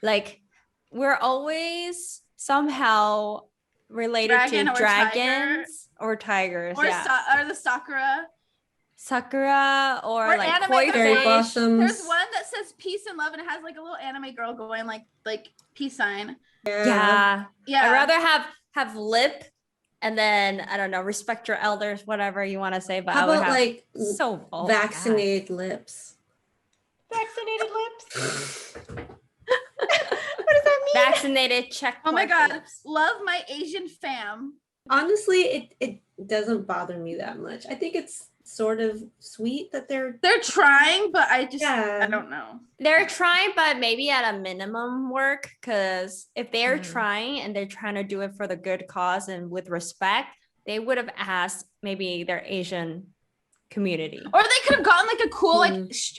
Like we're always somehow related to dragons or tigers, or the Sakura or like anime koi fairy fish. blossoms. There's one that says peace and love and it has like a little anime girl going like peace sign. Yeah. I'd rather have lip and then I don't know, respect your elders, whatever you want to say. But how I would about have like vaccinated lips? Vaccinated lips. What does that mean? Vaccinated check. Oh my god, love my Asian fam. Honestly, it doesn't bother me that much. I think it's sort of sweet that they're trying, but I don't know. They're trying, but maybe at a minimum work, because if they're trying and they're trying to do it for the good cause and with respect, they would have asked maybe their Asian community, or they could have gotten like a cool like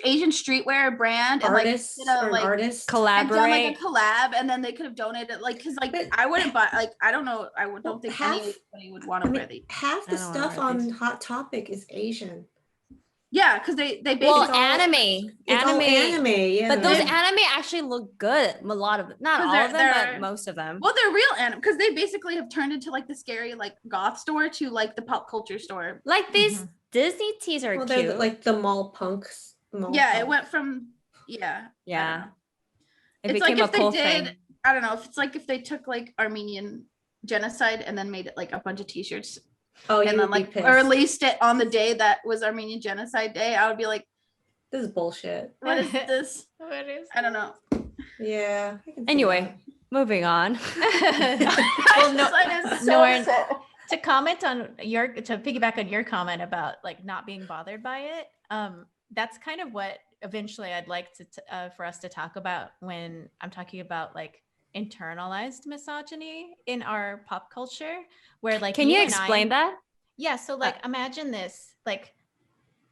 Asian streetwear brand and artists artist collaborate, and done like a collab, and then they could have donated like because like I wouldn't buy like I don't know don't think anybody would want to wear these. Half the stuff on Hot Topic is Asian. Yeah, because they basically anime, yeah. But those anime actually look good. A lot of them, not all of them, but most of them. Well, they're real anime because they basically have turned into like the scary like goth store to like the pop culture store. Like these Disney tees are cute, like the mall punks. It went from yeah. It became like if a cool thing. I don't know if it's like if they took like Armenian genocide and then made it like a bunch of T-shirts. Oh, and then like or released it on the day that was Armenian Genocide Day, I would be like, "This is bullshit. What is this? What is? I don't know." Yeah. Anyway, moving on. Norn, to comment on to piggyback on your comment about like not being bothered by it. That's kind of what eventually I'd like to for us to talk about when I'm talking about like internalized misogyny in our pop culture, where like can you explain that? Yeah, so like imagine this, like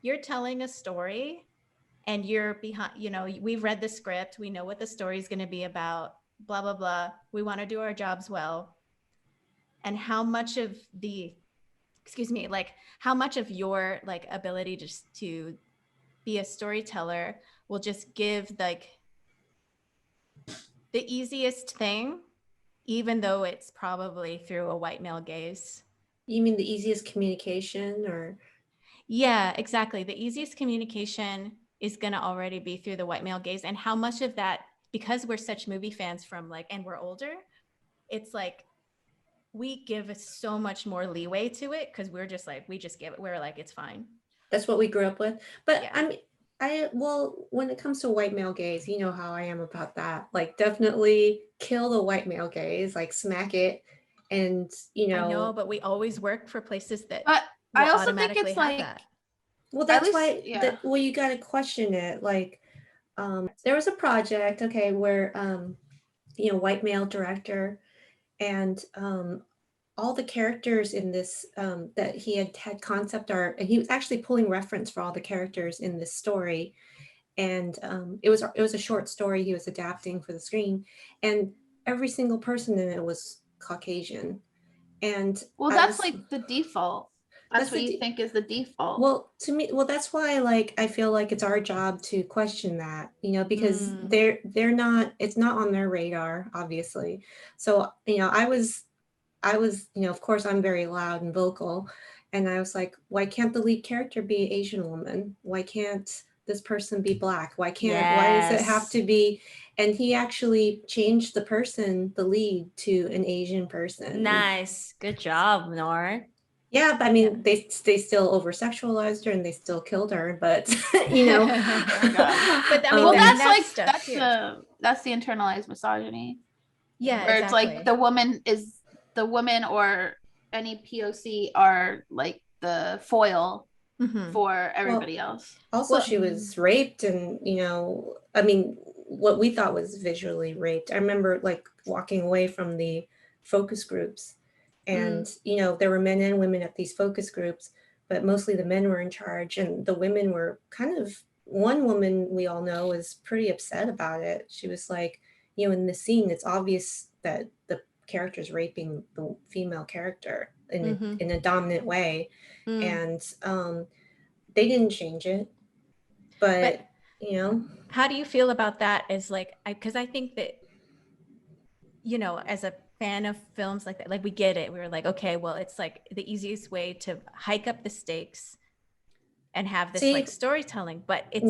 you're telling a story and you're behind, we've read the script, we know what the story is going to be about, blah blah blah, we want to do our jobs well, and how much of how much of your like ability just to be a storyteller will just give like the easiest thing, even though it's probably through a white male gaze. You mean the easiest communication or? Yeah, exactly. The easiest communication is going to already be through the white male gaze. And how much of that, because we're such movie fans and we're older, it's like, we give so much more leeway to it because we're just like, we're like, it's fine. That's what we grew up with. But yeah. I mean, when it comes to white male gaze, you know how I am about that. Like, definitely kill the white male gaze, like smack it. And, I know, but we always work for places that I also think it's like that. Well, that's why you got to question it. Like, there was a project, where, white male director, and all the characters in this that he had concept art, and he was actually pulling reference for all the characters in this story, and it was a short story he was adapting for the screen, and every single person in it was Caucasian, and that's like the default. That's what you think is the default. Well, to me, that's why like I feel like it's our job to question that, because they're not, it's not on their radar, obviously. So, I was, of course I'm very loud and vocal, and I was like, why can't the lead character be an Asian woman? Why can't this person be Black? Why does it have to be? And he actually changed the lead to an Asian person. Nice. Good job, Norn. Yeah, but I mean, they still over sexualized her and they still killed her, but you know. But I mean, well, that's that's the internalized misogyny. Yeah, where it's like the woman or any POC are like the foil for everybody else. Also, she was raped, and I mean, what we thought was visually raped. I remember like walking away from the focus groups. And, there were men and women at these focus groups, but mostly the men were in charge. And the women were kind of, one woman we all know was pretty upset about it. She was like, in the scene, it's obvious that the character's raping the female character in a dominant way. And they didn't change it. But how do you feel about that as like, because I think that, as a fan of films like that, like we get it, we were like, okay, well, it's like the easiest way to hike up the stakes and have this like storytelling, but it's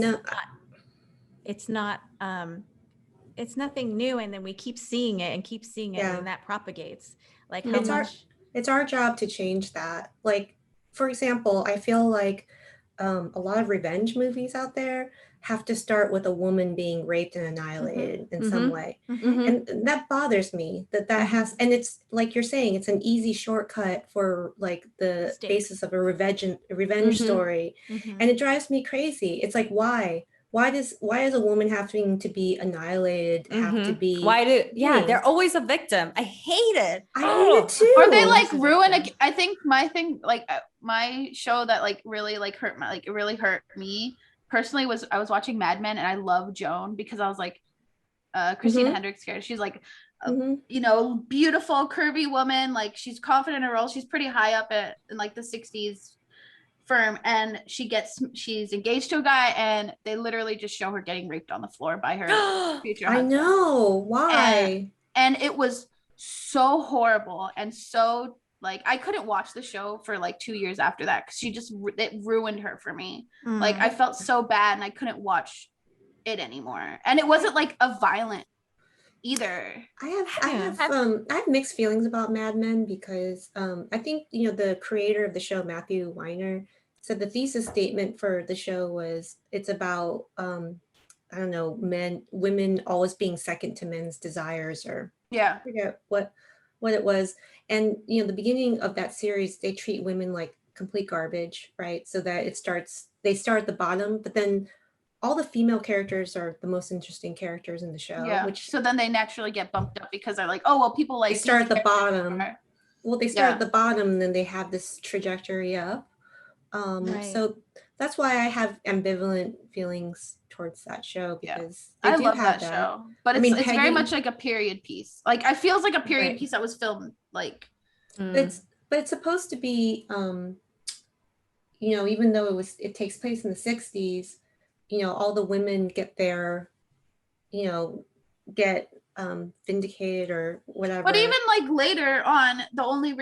nothing new, and then we keep seeing it and that propagates. Like it's our job to change that. Like, for example, I feel like a lot of revenge movies out there have to start with a woman being raped and annihilated in some way. And that bothers me that has, and it's like you're saying, it's an easy shortcut for like the basis of a revenge story. And it drives me crazy. It's like, why does a woman having to be annihilated have to be, they're always a victim. I hate it. I hate it too. Or they like ruin I think my thing, like my show that like really like hurt it really hurt me personally was I was watching Mad Men, and I love Joan because I was like Christina Hendricks character. She's like beautiful curvy woman, like she's confident in her role, she's pretty high up in like the 60s firm, and she's engaged to a guy, and they literally just show her getting raped on the floor by her future husband. I know why. And it was so horrible, and so like I couldn't watch the show for like 2 years after that because it ruined her for me. Like I felt so bad, and I couldn't watch it anymore. And it wasn't like a violent either. I have mixed feelings about Mad Men because I think the creator of the show, Matthew Weiner, said the thesis statement for the show was it's about I don't know, women always being second to men's desires, or I forget what it was. And the beginning of that series, they treat women like complete garbage, right? So that they start at the bottom, but then all the female characters are the most interesting characters in the show. Yeah. So then they naturally get bumped up because they're like, oh well, people like they start at the bottom. Well, they start at the bottom, and then they have this trajectory up. So that's why I have ambivalent feelings towards that show, because I love that show, but it's very much like a period piece. Like it feels like a period piece that was filmed like. But it's supposed to be, even though it takes place in the 60s, all the women get their, vindicated or whatever. But even like later on, the only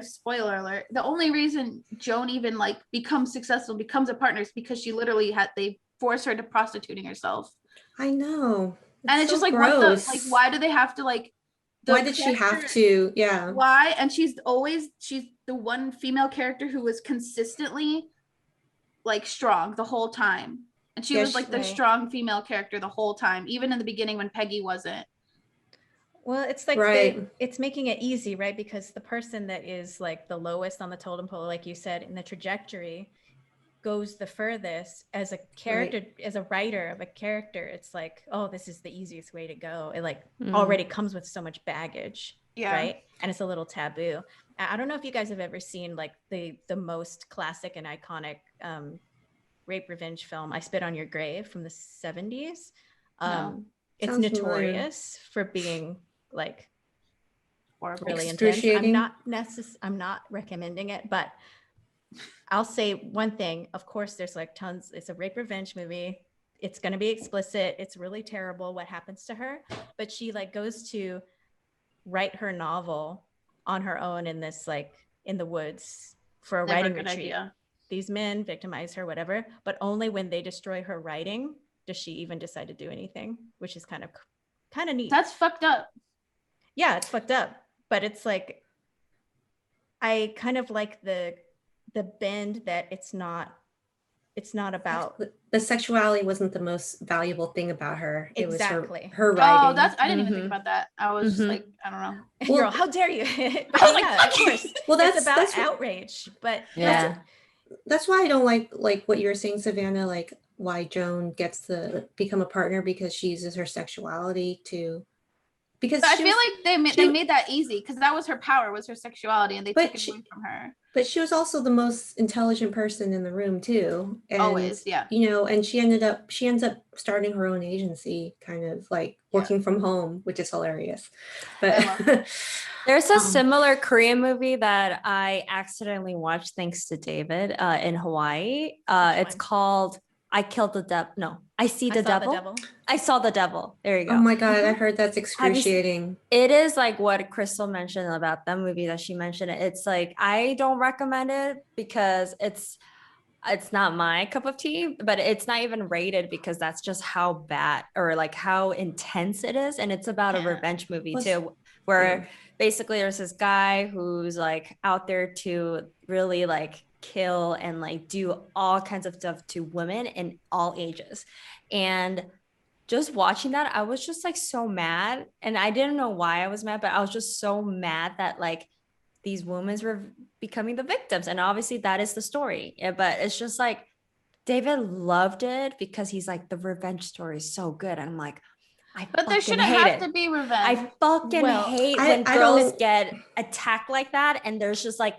spoiler alert, the only reason Joan even like becomes successful, becomes a partner, is because she literally they force her to prostituting herself. I know. And it's so just like, gross. Why do they have to like, why did she have to? Yeah. Why? And she's the one female character who was consistently like strong the whole time. And she was like the strong female character the whole time, even in the beginning when Peggy wasn't. Well, it's like it's making it easy, right? Because the person that is like the lowest on the totem pole, like you said, in the trajectory, goes the furthest as a character, as a writer of a character. It's like, oh, this is the easiest way to go. It like already comes with so much baggage, right? And it's a little taboo. I don't know if you guys have ever seen like the most classic and iconic rape revenge film, I Spit on Your Grave, from the 70s. No. It's Sounds notorious for being like horrible, really intense. I'm not recommending it, but I'll say one thing. Of course, there's like tons. It's a rape revenge movie. It's going to be explicit. It's really terrible what happens to her. But she like goes to write her novel on her own in this like in the woods for a Never writing a good retreat. idea. These men victimize her, whatever. But only when they destroy her writing does she even decide to do anything, which is kind of neat. That's fucked up. Yeah, it's fucked up. But it's like, I kind of like the bend that it's not about the sexuality wasn't the most valuable thing about her. It exactly was her writing. Oh, that's I didn't even think about that. I was just like, I don't know. Well, girl, how dare you? But I was like, yeah, of course. Well, it's about outrage, but that's why I don't like what you were saying, Savanna, like why Joan gets to become a partner, because she uses her sexuality to, because I feel like they made that easy, because that was her power, was her sexuality, and they took it away from her. But she was also the most intelligent person in the room too. And, always, yeah. You know, and she ends up starting her own agency, kind of like working from home, which is hilarious. But there's a similar Korean movie that I accidentally watched thanks to David in Hawaii. It's called I Killed the Devil. No, I See the Devil. I Saw the Devil. There you go. Oh my God, I heard that's excruciating. It is like what Krystal mentioned about that movie that she mentioned. It's like, I don't recommend it because it's not my cup of tea, but it's not even rated because that's just how bad or like how intense it is. And it's about a revenge movie too, where basically there's this guy who's like out there to really like kill and like do all kinds of stuff to women in all ages. And just watching that, I was just like so mad, and I didn't know why I was mad, but I was just so mad that like these women were becoming the victims. And obviously that is the story, but it's just like David loved it because he's like, the revenge story is so good. And I'm like, but there shouldn't have to be revenge. I fucking hate when girls get attacked like that, and there's just like,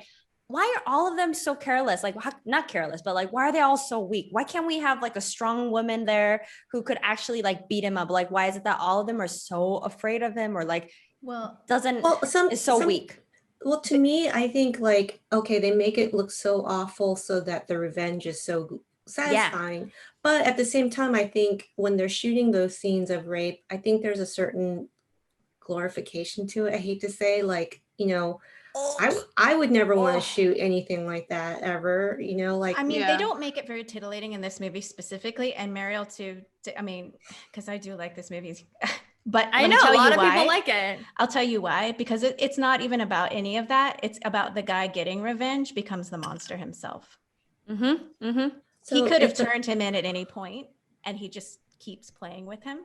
why are all of them so careless? Like, not careless, but like, why are they all so weak? Why can't we have like a strong woman there who could actually like beat him up? Like, why is it that all of them are so afraid of him, or like, is so weak? Well, to me, I think like, okay, they make it look so awful so that the revenge is so satisfying. Yeah. But at the same time, I think when they're shooting those scenes of rape, I think there's a certain glorification to it. I hate to say, like, you know, I would never want to shoot anything like that ever, you know, like, I mean, they don't make it very titillating in this movie specifically, and Mariel too. I mean, because I do like this movie, but I know a lot of people like it. I'll tell you why, because it's not even about any of that. It's about the guy getting revenge becomes the monster himself. So he could have turned him in at any point, and he just keeps playing with him.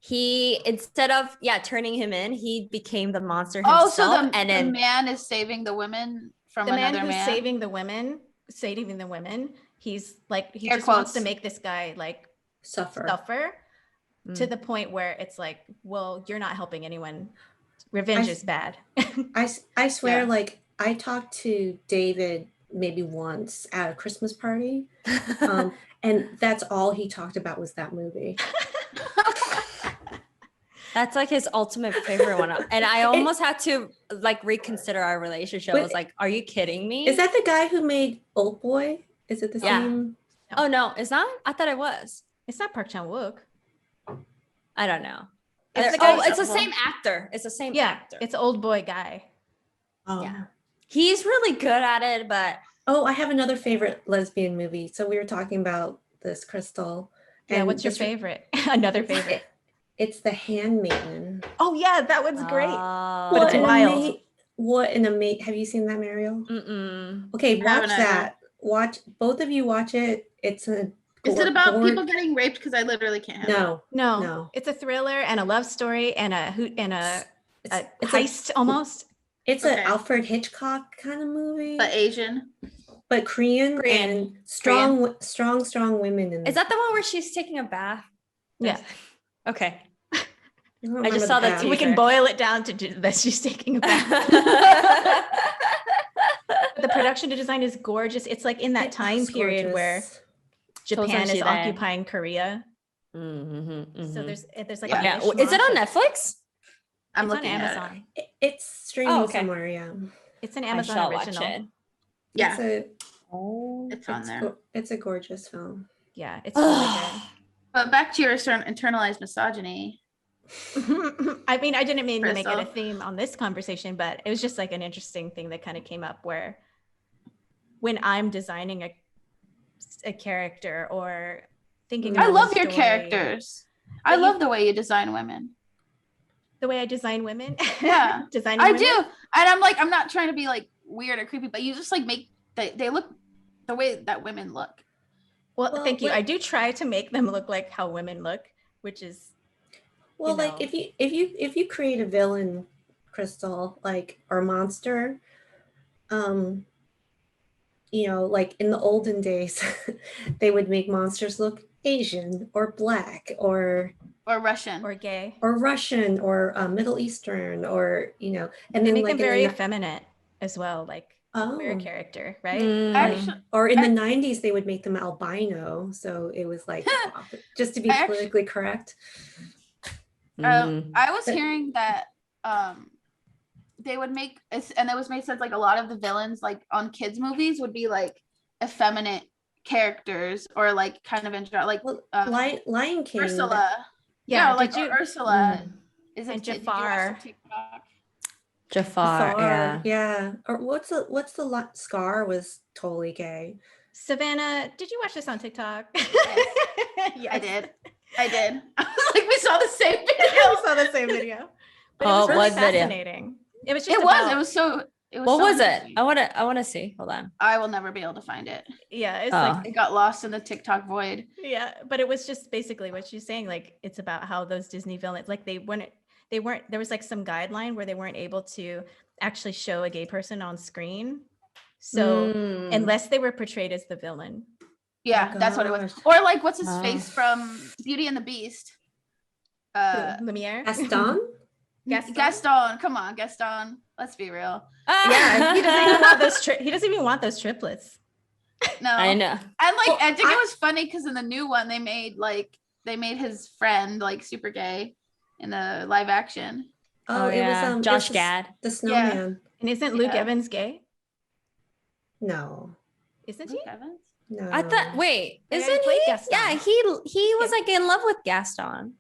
He, instead of turning him in, he became the monster himself. Oh, so the man is saving the women from another man. The man who's saving the women. He's like, he just wants to make this guy like suffer to the point where it's like, well, you're not helping anyone. Revenge is bad. I swear, like, I talked to David maybe once at a Christmas party, and that's all he talked about was that movie. That's like his ultimate favorite one. And I almost had to like reconsider our relationship. I was like, are you kidding me? Is that the guy who made Old Boy? Is it the same? No. Oh, no, it's not? I thought it was. It's not Park Chan-wook. I don't know. It's the same actor. It's the same actor. It's Old Boy guy. Oh. Yeah. He's really good at it, but... Oh, I have another favorite lesbian movie. So we were talking about this, Krystal. Yeah, what's your favorite? Another favorite. It's The Handmaiden. Oh yeah, that one's great. But it's wild. Have you seen that, Mariel? Mm-mm. Okay, watch that. Both of you watch it. Is it about people getting raped? Because I literally can't handle it. No. It's a thriller and a love story and a heist almost. It's an Alfred Hitchcock kind of movie. But Asian. But Korean. And strong women in Is that the one where she's taking a bath? Yeah. Okay. I just saw that. We can boil it down to that she's taking a bath. The production design is gorgeous. It's like in that time period where Japan is occupying Korea. So there's like is it on Netflix? I'm looking on Amazon. It's streaming somewhere. Yeah, it's an Amazon original. Yeah. Oh, It's on there. It's a gorgeous film. Yeah, it's really good. But back to your internalized misogyny. I mean, I didn't mean to make it a Krystal. theme on this conversation, but it was just like an interesting thing that kind of came up where when I'm designing a character or thinking I about love a your story, characters. I But love the way you design women. the way I design women. Yeah, Designing I women. do. And I'm not trying to be like weird or creepy, but you just like make they look the way that women look. Well, thank you. I do try to make them look like how women look, which is well, like if you create a villain, Krystal, like or a monster, like in the olden days, they would make monsters look Asian or black or Russian or gay or Russian or Middle Eastern or and they then make like them very effeminate as well, like queer oh. character, right? Actually, Or in the 90s, they would make them albino. So it was like, just to be politically correct. I was hearing that they would make, and it was made sense, like a lot of the villains like on kids movies would be like effeminate characters or like kind of like Lion King. Ursula. Yeah, like Ursula. Is it Jafar? Jafar, yeah. Or what's the Scar was totally gay. Savannah, did you watch this on TikTok? Yes. I did. Like we saw the same video. We saw the same video. But it was really fascinating. It was just what was it? I want to see. Hold on. I will never be able to find it. Yeah, it's like it got lost in the TikTok void. Yeah, but it was just basically what she's saying. Like it's about how those Disney villains, like they weren't. There was like some guideline where they weren't able to actually show a gay person on screen. So unless they were portrayed as the villain. Yeah, that's what it was. Or like what's his face from Beauty and the Beast? Lumiere. Gaston. Come on, Gaston. Let's be real. Yeah, he doesn't even want those. He doesn't even want those triplets. No, I know. And like I think it was funny because in the new one they made his friend like super gay in the live action. Oh, it was Josh Gad, the snowman. Yeah. And isn't Luke Evans gay? No. Isn't Luke he? Evans? No. I thought. Wait, isn't he? Gaston. Yeah, he was like in love with Gaston.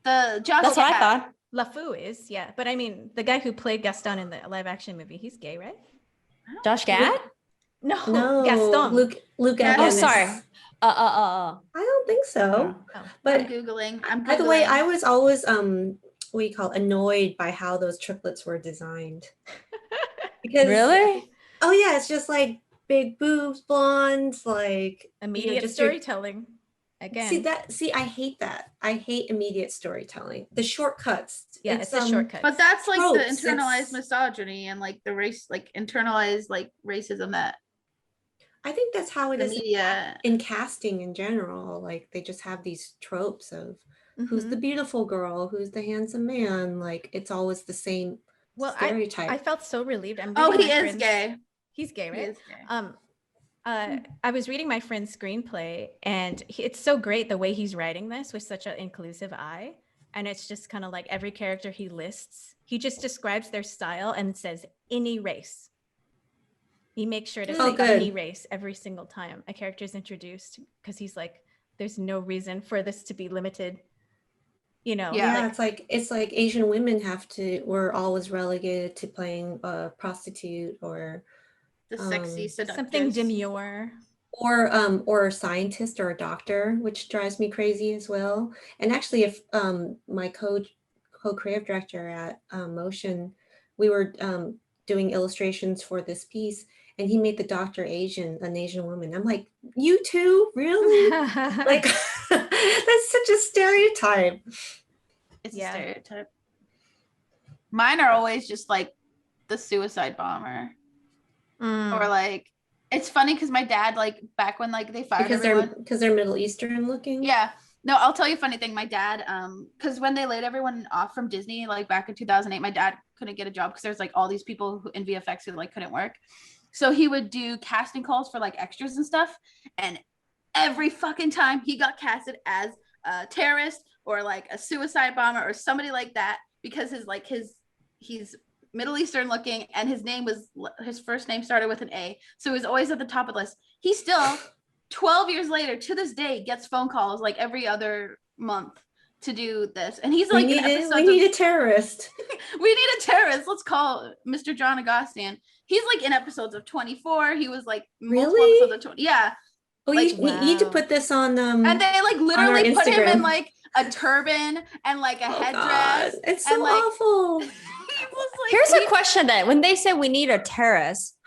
That's what I thought. LaFou is, yeah, but I mean the guy who played Gaston in the live action movie, he's gay, right? Josh Gad? No, Gaston. Luke Oh, Evans. sorry. I don't think so. Oh. But I'm googling. By the way, I was always annoyed by how those triplets were designed. Because really? Oh yeah, it's just like big boobs, blondes, like immediate storytelling. Again. See, I hate that. I hate immediate storytelling. The shortcuts. Yeah, it's a shortcut. But that's like the internalized misogyny and like the race, like internalized like racism that I think that's how it is media in casting in general. Like they just have these tropes of who's the beautiful girl, who's the handsome man. Like it's always the same stereotype. I felt so relieved. He is gay. He's gay, right? He is gay. I was reading my friend's screenplay and it's so great the way he's writing this with such an inclusive eye. And it's just kind of like every character he lists, he just describes their style and says any race. He makes sure to say any race every single time a character is introduced because he's like, there's no reason for this to be limited. Yeah, it's like Asian women were always relegated to playing a prostitute or the sexy seductress. Something demure. Or a scientist or a doctor, which drives me crazy as well. And actually, if my co-creative director at Motion, we were doing illustrations for this piece, and he made the doctor an Asian woman. I'm like, you too, really? Like that's such a stereotype. It's a stereotype. Mine are always just like the suicide bomber. Or like it's funny because my dad, like back when like they fired everyone because they're Middle Eastern looking. Yeah, no, I'll tell you a funny thing. My dad, because when they laid everyone off from Disney, like back in 2008, my dad couldn't get a job because there's like all these people who in VFX who like couldn't work. So he would do casting calls for like extras and stuff, and every fucking time he got casted as a terrorist or like a suicide bomber or somebody like that because he's Middle Eastern looking, and his first name started with an A, so he was always at the top of the list. He still 12 years later to this day gets phone calls like every other month to do this, and he's like, we need a terrorist. We need a terrorist. Let's call Mr. John Aghassian. He's like in episodes of 24. He was like multiple episodes of 20. Yeah. Oh, like, you need to put this on and they like literally put him in like a turban and like a headdress. God. It's so like, awful. He was like, here's a question then. When they say we need a terrorist,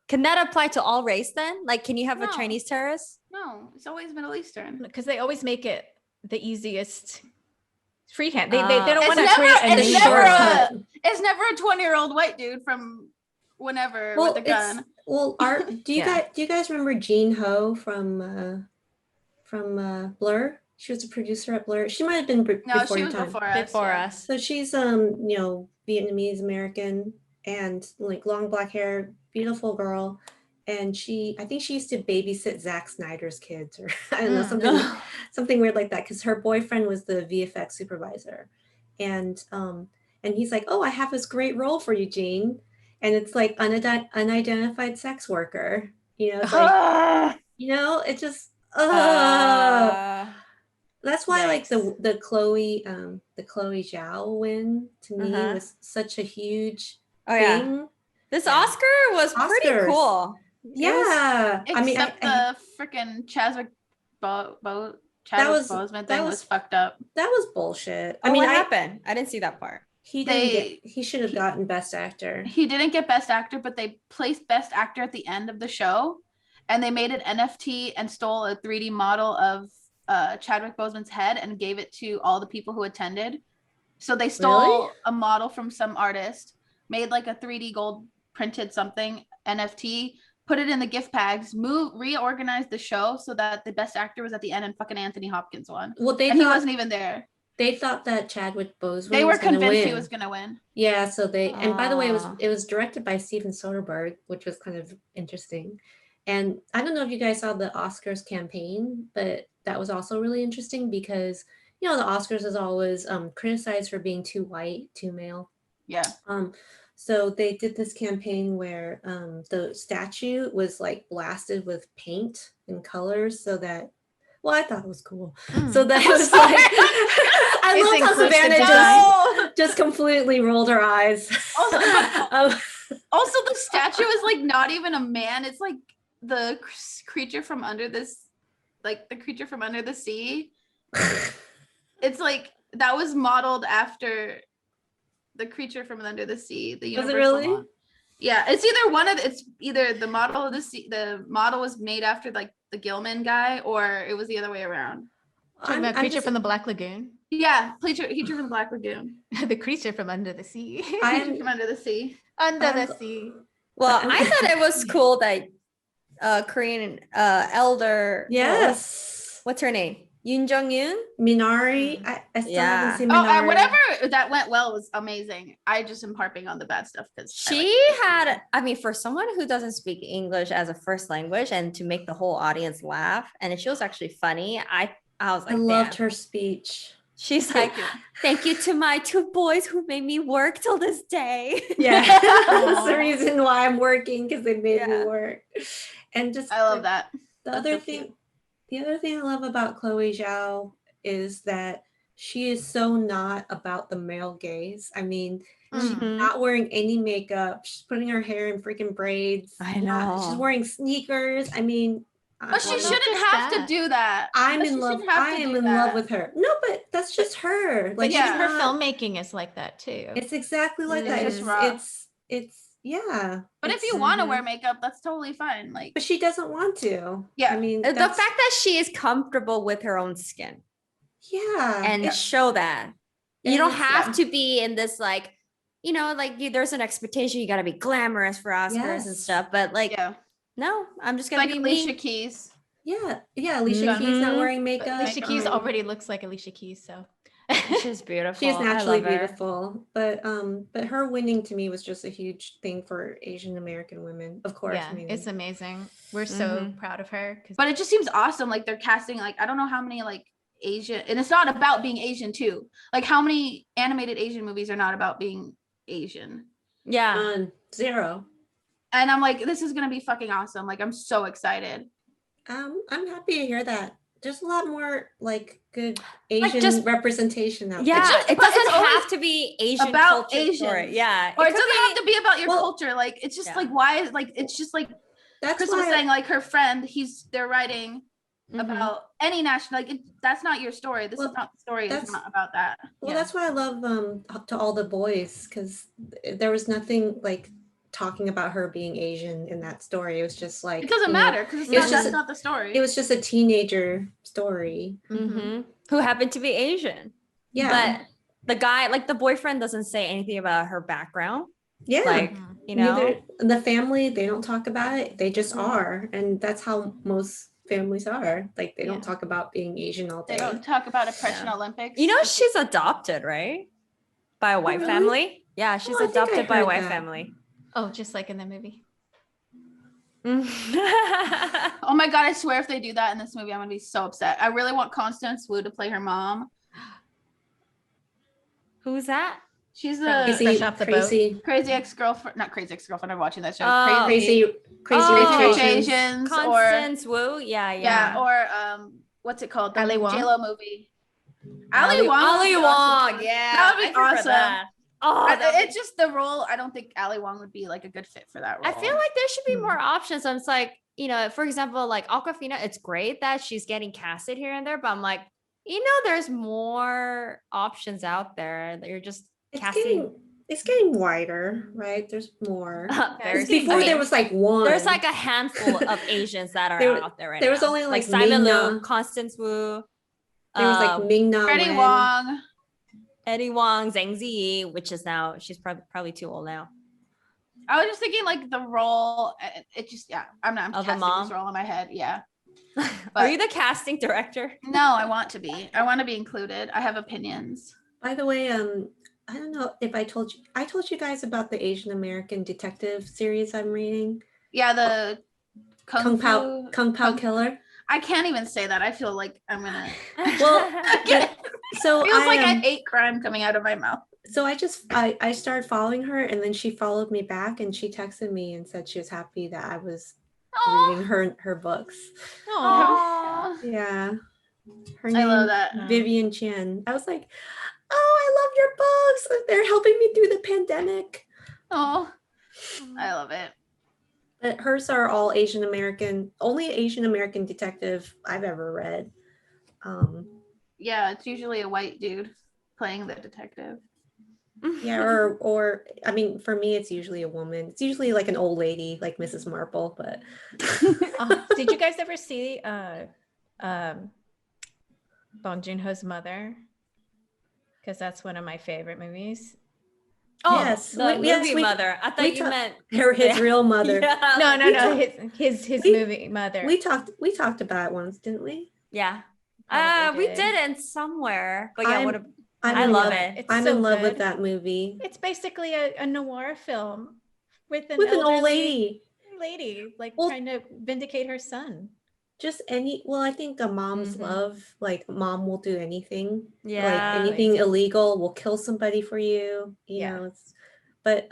can that apply to all race then? Like, can you have a Chinese terrorist? No, it's always Middle Eastern. Because they always make it the easiest freehand. They don't want to It's create any it's never a 20-year-old white dude from whenever with a gun. Do you guys remember Jean Ho from Blur? She was a producer at Blur. She might have been before your time. Before us. So she's Vietnamese American and like long black hair, beautiful girl. And I think she used to babysit Zack Snyder's kids, or I don't know, something weird like that, because her boyfriend was the VFX supervisor. And he's like, oh, I have this great role for you, Jean. And it's like unidentified sex worker. It's like, it just that's why like the Chloe Zhao win to me was such a huge thing. This Oscar was pretty cool. Yeah. Except the freaking Chadwick Boseman thing was fucked up. That was bullshit. What happened? I didn't see that part. He should have gotten Best Actor. He didn't get Best Actor, but they placed Best Actor at the end of the show, and they made an NFT and stole a 3D model of Chadwick Boseman's head and gave it to all the people who attended. So they stole a model from some artist, made like a 3D gold printed something NFT, put it in the gift bags, reorganized the show so that the Best Actor was at the end and fucking Anthony Hopkins won. Well, he wasn't even there. They thought that Chadwick Boseman They were convinced he was going to win. Yeah, so and by the way, it was directed by Steven Soderbergh, which was kind of interesting. And I don't know if you guys saw the Oscars campaign, but that was also really interesting because, the Oscars is always criticized for being too white, too male. Yeah. So they did this campaign where the statue was like blasted with paint and colors so that, I thought it was cool. So that it was like, I love how Savanna just completely rolled her eyes. Also, the statue is like not even a man. It's like the creature from under this, like the creature from under the sea. It's like that was modeled after the creature from under the sea. The universal. Was it really? Yeah, it's either the model of the sea. The model was made after like the Gilman guy, or it was the other way around. The creature from the Black Lagoon. Yeah, creature from the Black Lagoon. The creature from under the sea. Creature from under the sea. Under the sea. Well, I thought it was cool that Korean elder. Yes. What's her name? Yoon Jung-yoon? Minari. I still haven't seen Minari. Whatever that went well was amazing. I just am harping on the bad stuff because for someone who doesn't speak English as a first language and to make the whole audience laugh, and she was actually funny. I was like, I loved her speech. She's like, thank you to my two boys who made me work till this day. Yeah, that's the reason why I'm working, because they made me work. And just I love that. The other thing I love about Chloe Zhao is that she is so not about the male gaze. I mean, she's not wearing any makeup. She's putting her hair in freaking braids. I know. She's wearing sneakers. I mean, but she shouldn't have to do that. I am in love with her. No, but that's just her. Like, her filmmaking is like that too. It's exactly like that. It's But if you want to wear makeup, that's totally fine. Like, but she doesn't want to. Yeah. I mean, the fact that she is comfortable with her own skin. Yeah. And show that. You don't have to be in this like, there's an expectation you got to be glamorous for Oscars and stuff, but no, I'm just gonna be Alicia me. Keys. Yeah, Alicia Keys not wearing makeup. Alicia Keys already looks like Alicia Keys, so she's beautiful. She's naturally beautiful, but her winning to me was just a huge thing for Asian American women. Of course, yeah, it's amazing. We're so proud of her. But it just seems awesome. Like they're casting like I don't know how many like Asian, and it's not about being Asian too. Like how many animated Asian movies are not about being Asian? Yeah. Zero. And I'm like, this is gonna be fucking awesome. Like, I'm so excited. I'm happy to hear that. There's a lot more like good Asian just- representation out Yeah, there. it but doesn't it's always have to be Asian about culture story. Asians. Yeah. Or it could doesn't have to be about your Well, culture. Like, it's just yeah. like, why is like, it's just like That's Chris was why saying, like her friend, they're writing Mhm. about any national, like that's not your story. This Well, is not the story. It's that's- not about that. Well, Yeah. that's why I love To All the Boys, because there was nothing like talking about her being Asian in that story. It was just like It doesn't you know, matter because it was that's just- not the story. It was just a teenager story. Mhm. Who happened to be Asian. Yeah. But the guy, like the boyfriend doesn't say anything about her background. Yeah. Like, you know, Neither the family, they don't talk about it. They just Mhm. are. And that's how most families are. Like they don't Yeah. talk about being Asian all They day. don't talk about oppression Yeah. Olympics. you know, she's adopted, right? By a white really? family. Yeah, she's Oh, I think I adopted by a heard white that. family. Oh, just like in the movie. Oh my god, I swear if they do that in this movie, I'm gonna be so upset. I really want Constance Wu to play her mom. Who's that? She's From the Crazy- Fresh off the boat. crazy, crazy ex-girlfriend, not crazy ex-girlfriend. I'm watching that show. Oh. Crazy, crazy Oh. rich Rich Asians. Asians, or Constance Wu. Yeah, yeah, yeah. or what's it called? The Ali Wong? JLo movie. Ali Wong. would Ali be Wong. awesome. Yeah, That would be I prefer awesome. that. Oh, It's just the role. I don't think Ali Wong would be like a good fit for that role. I feel like there should be Hmm. more options. So it's like, you know, for example, like Aquafina, it's great that she's getting casted here and there, but I'm like, you know, there's more options out there that you're just casting. It's getting wider, right? There's more. Very it's getting Before big. there was like one. There's like a handful of Asians that are There- out there right there was now. only, like, Simon Liu, Ming-Na. Constance Wu, there was like Ming Na Freddie Wen. Wong. Eddie Wong, Zhang Ziyi, which is now she's probably too old now. I was just thinking like the role. It just I'm Of a casting mom? this role in my head. Yeah. Are But- you the casting director? No, I want to be. I want to be included. I have opinions. By the way, I don't know if I told you guys about the Asian American detective series I'm reading. Yeah, the Kung Pao Kung- Killer. I can't even say that. I feel like I'm gonna. Well, It So feels like I I hate crime coming out of my mouth. I started following her, and then she followed me back, and she texted me and said she was happy that I was reading her books. Aw. Yeah, her I name love that. Vivian Chan. I was like, oh, I love your books. They're helping me through the pandemic. Oh, I love it. But hers are all Asian American, only Asian American detective I've ever read. Yeah, it's usually a white dude playing the detective. Yeah, or I mean, for me, it's usually a woman. It's usually like an old lady, like Mrs. Marple. But Did you guys ever see Bong Joon-ho's Mother? Because that's one of my favorite movies. Oh, Yes, the we- movie yes, we- mother. I thought we you ta- meant his real mother. Yeah. No, no, we no. talk- His we- movie Mother. We talked about it once, didn't we? Yeah. Probably We did it somewhere, but yeah, I'm- what a, I'm I in love love- it. It's I'm so in love with good. that movie It's basically a noir film with an with an old elderly lady. like Well- trying to vindicate her son. Just I think a mom's Mhm. love, like mom will do anything. Yeah, Like anything illegal will kill somebody for you. You Yeah. know, but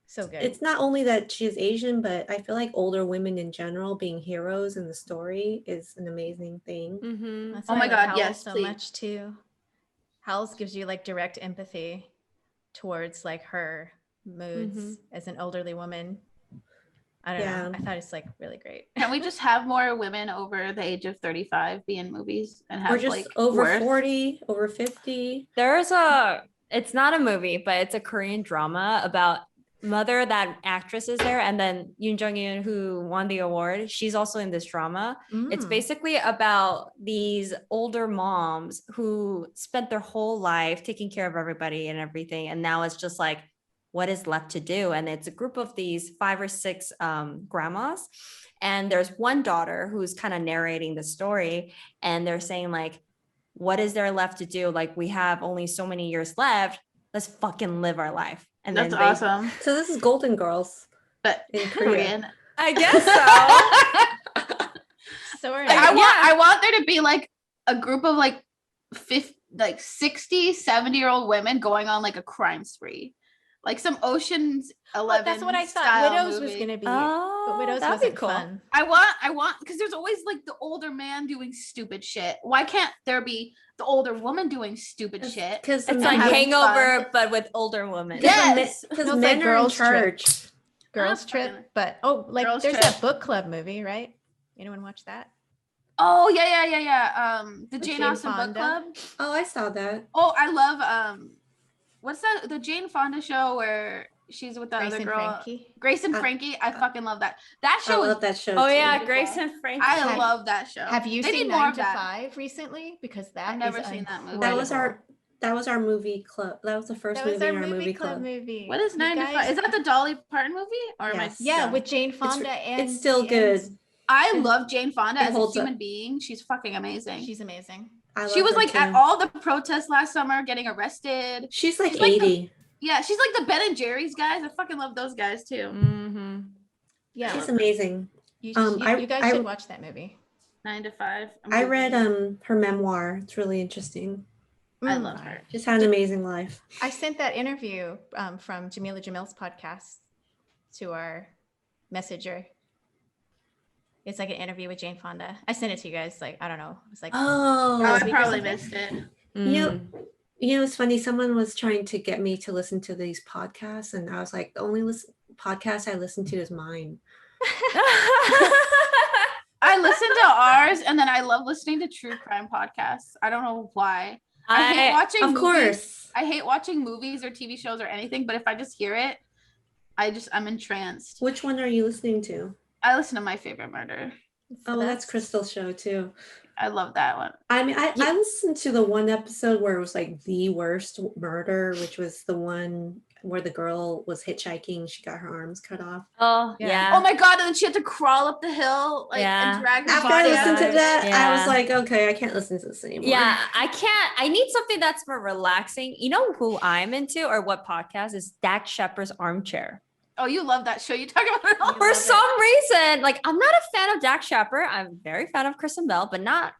So good. it's not only that she is Asian, but I feel like older women in general being heroes in the story is an amazing thing. Mhm. That's Oh why my I love God, Howls yes, so please. much too. Howls gives you like direct empathy towards like her moods as an elderly woman. I don't know. Yeah. I thought it's like really great. Can we just have more women over the age of 35 be in movies and have Or just like over worth? 40, over 50. It's not a movie, but it's a Korean drama about mother, that actress is there, and then Yoon Jung-in, who won the award, she's also in this drama. It's Mm. basically about these older moms who spent their whole life taking care of everybody and everything, and now it's just like, what is left to do? And it's a group of these 5 or 6 grandmas, and there's one daughter who's kind of narrating the story, and they're saying like, what is there left to do? Like, we have only so many years left. Let's fucking live our life. And That's then awesome. So this is Golden Girls But in Korea. Korean. I guess so. Sort of. I want there to be like a group of like 50, like 60, 70-year-old women going on like a crime spree. like some Ocean's 11. That's what I thought. style Widows was movie. gonna be, Oh, but Widows that'd be wasn't cool. fun. I want because there's always like the older man doing stupid shit. Why can't there be the older woman doing stupid shit? Because It's And like having Hangover, fun. but with older women. Yes. because No, it's men like are in Girls Trip. charge. Girls That's Trip, fine. but like Girls there's Trip. that book club movie, right? Anyone watch that? Oh yeah. The With Jane Jane Austen book Fonda. club. Oh, I saw that. Oh, I love what's that? The Jane Fonda show where she's with the Grace other and girl, Frankie. Grace and Frankie. I fucking love that. That I show love is. that show. Oh too. yeah, beautiful. Grace and Frankie. I love that show. Have you They seen need more 9 of to that. 5 recently? Because that I've never is seen that movie. That was our movie club. That was the first That was movie our in our movie club movie. What is You 9 to 5? guys- Is that the Dolly Parton movie? Or am I? Yes. Yeah, dumb? with Jane Fonda and it's still good. I and love Jane Fonda it as a holds human up. being. She's fucking amazing. She's amazing. I She love was her like at too. all the protests last summer, getting arrested. She's like she's like the- 80. Yeah, she's like the Ben and Jerry's guys. I fucking love those guys too. Mm-hmm. Yeah, She's amazing. you I guys should watch that movie. 9 to 5. I read her memoir. It's really interesting. I love her. She's had an amazing life. I sent that interview from Jamila Jamil's podcast to our messenger. It's like an interview with Jane Fonda. I sent it to you guys. Like, I don't know. It was like, Oh, last I week or probably something. missed it. You know, it's funny. Someone was trying to get me to listen to these podcasts, and I was like, the only podcast I listen to is mine. I listen to ours, and then I love listening to true crime podcasts. I don't know why. I hate watching. Of movies. course. I hate watching movies or TV shows or anything. But if I just hear it, I'm entranced. Which one are you listening to? I listen to My Favorite Murder. Oh, that's Krystal's show too. I love that one. I mean, I listened to the one episode where it was like the worst murder, which was the one where the girl was hitchhiking. She got her arms cut off. Oh Yeah. yeah. Oh my god! And then she had to crawl up the hill, like Yeah. and drag her After I body listened out. to that, I Yeah. was like, okay, I can't listen to this anymore. Yeah, I can't. I need something that's more relaxing. You know who I'm into or what podcast is Dak Shepard's Armchair. Oh, you love that show. You talk about it all. For some reason, like I'm not a fan of Dak Shepard. I'm very fan of Kristen Bell, but not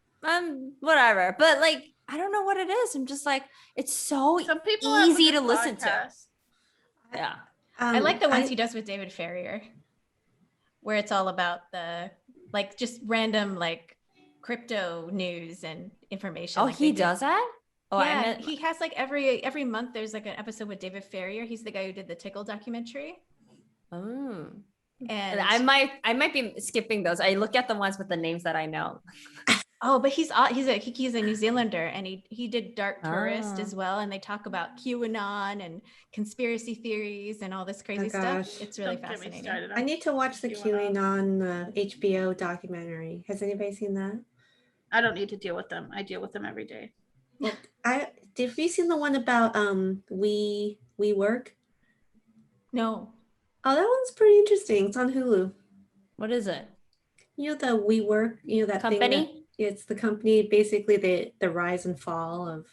whatever. But like I don't know what it is. I'm just like it's so Some people have easy a good to listen to. podcast. Yeah. I like the ones he does with David Farrier, where it's all about the like just random like crypto news and information. Oh, like he they do. does that? Oh, Yeah, I meant he has like every month there's like an episode with David Farrier. He's the guy who did the Tickle documentary. oh. And I might be skipping those. I look at the ones with the names that I know. oh, but he's a New Zealander, and he did Dark Tourist as well, and they talk about QAnon and conspiracy theories and all this crazy stuff. gosh. It's really Don't get me fascinating. started on I need to watch the QAnon. QAnon HBO documentary. Has anybody seen that? I don't need to deal with them. I deal with them every day. Have you seen the one about We Work? No, Oh, that one's pretty interesting. It's on Hulu. What is it? You know the We Work, you know that thing that- Company? it's the company, basically the rise and fall of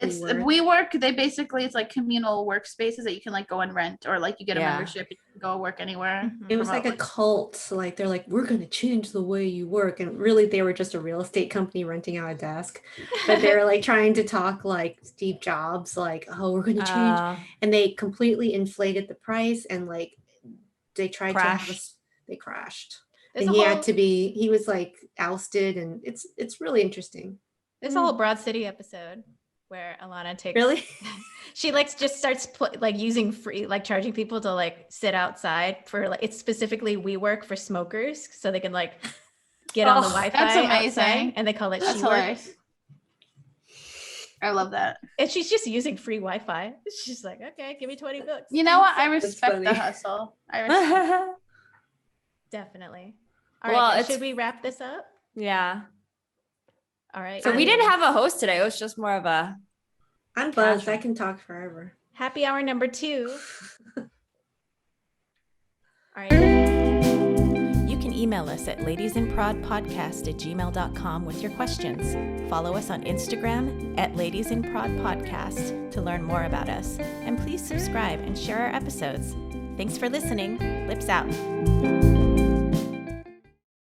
It's WeWork. WeWork. They basically it's like communal workspaces that you can like go and rent, or like you get a Yeah. membership and you can go work anywhere. Mhm. It was like a remotely. cult. So like they're like, we're gonna change the way you work. And really they were just a real estate company renting out a desk. But they were like trying to talk like Steve Jobs, like, oh, we're gonna change. And they completely inflated the price and like they tried to have they crashed. There's And a he whole, had to be, he was like ousted, and it's really interesting. there's a whole Broad City episode where Alana takes Really? she like just starts like using free, like charging people to like sit outside for like, it's specifically WeWork for smokers so they can like get on the Oh, Wi-Fi that's amazing. outside, and they call it That's She Work. hilarious. I love that. And she's just using free Wi-Fi. She's like, okay, give me $20. You know what? I That's respect the funny. hustle. I respect. Definitely. All Well, right, then, it's- should we wrap this up? yeah. All right. So we didn't have a host today. It was just more of a I'm buzzed. Casual. I can talk forever. happy hour number 2. All right. You can email us at ladiesinprodpodcast@gmail.com with your questions. Follow us on Instagram at ladiesinprodpodcast to learn more about us. And please subscribe and share our episodes. Thanks for listening. Lips out.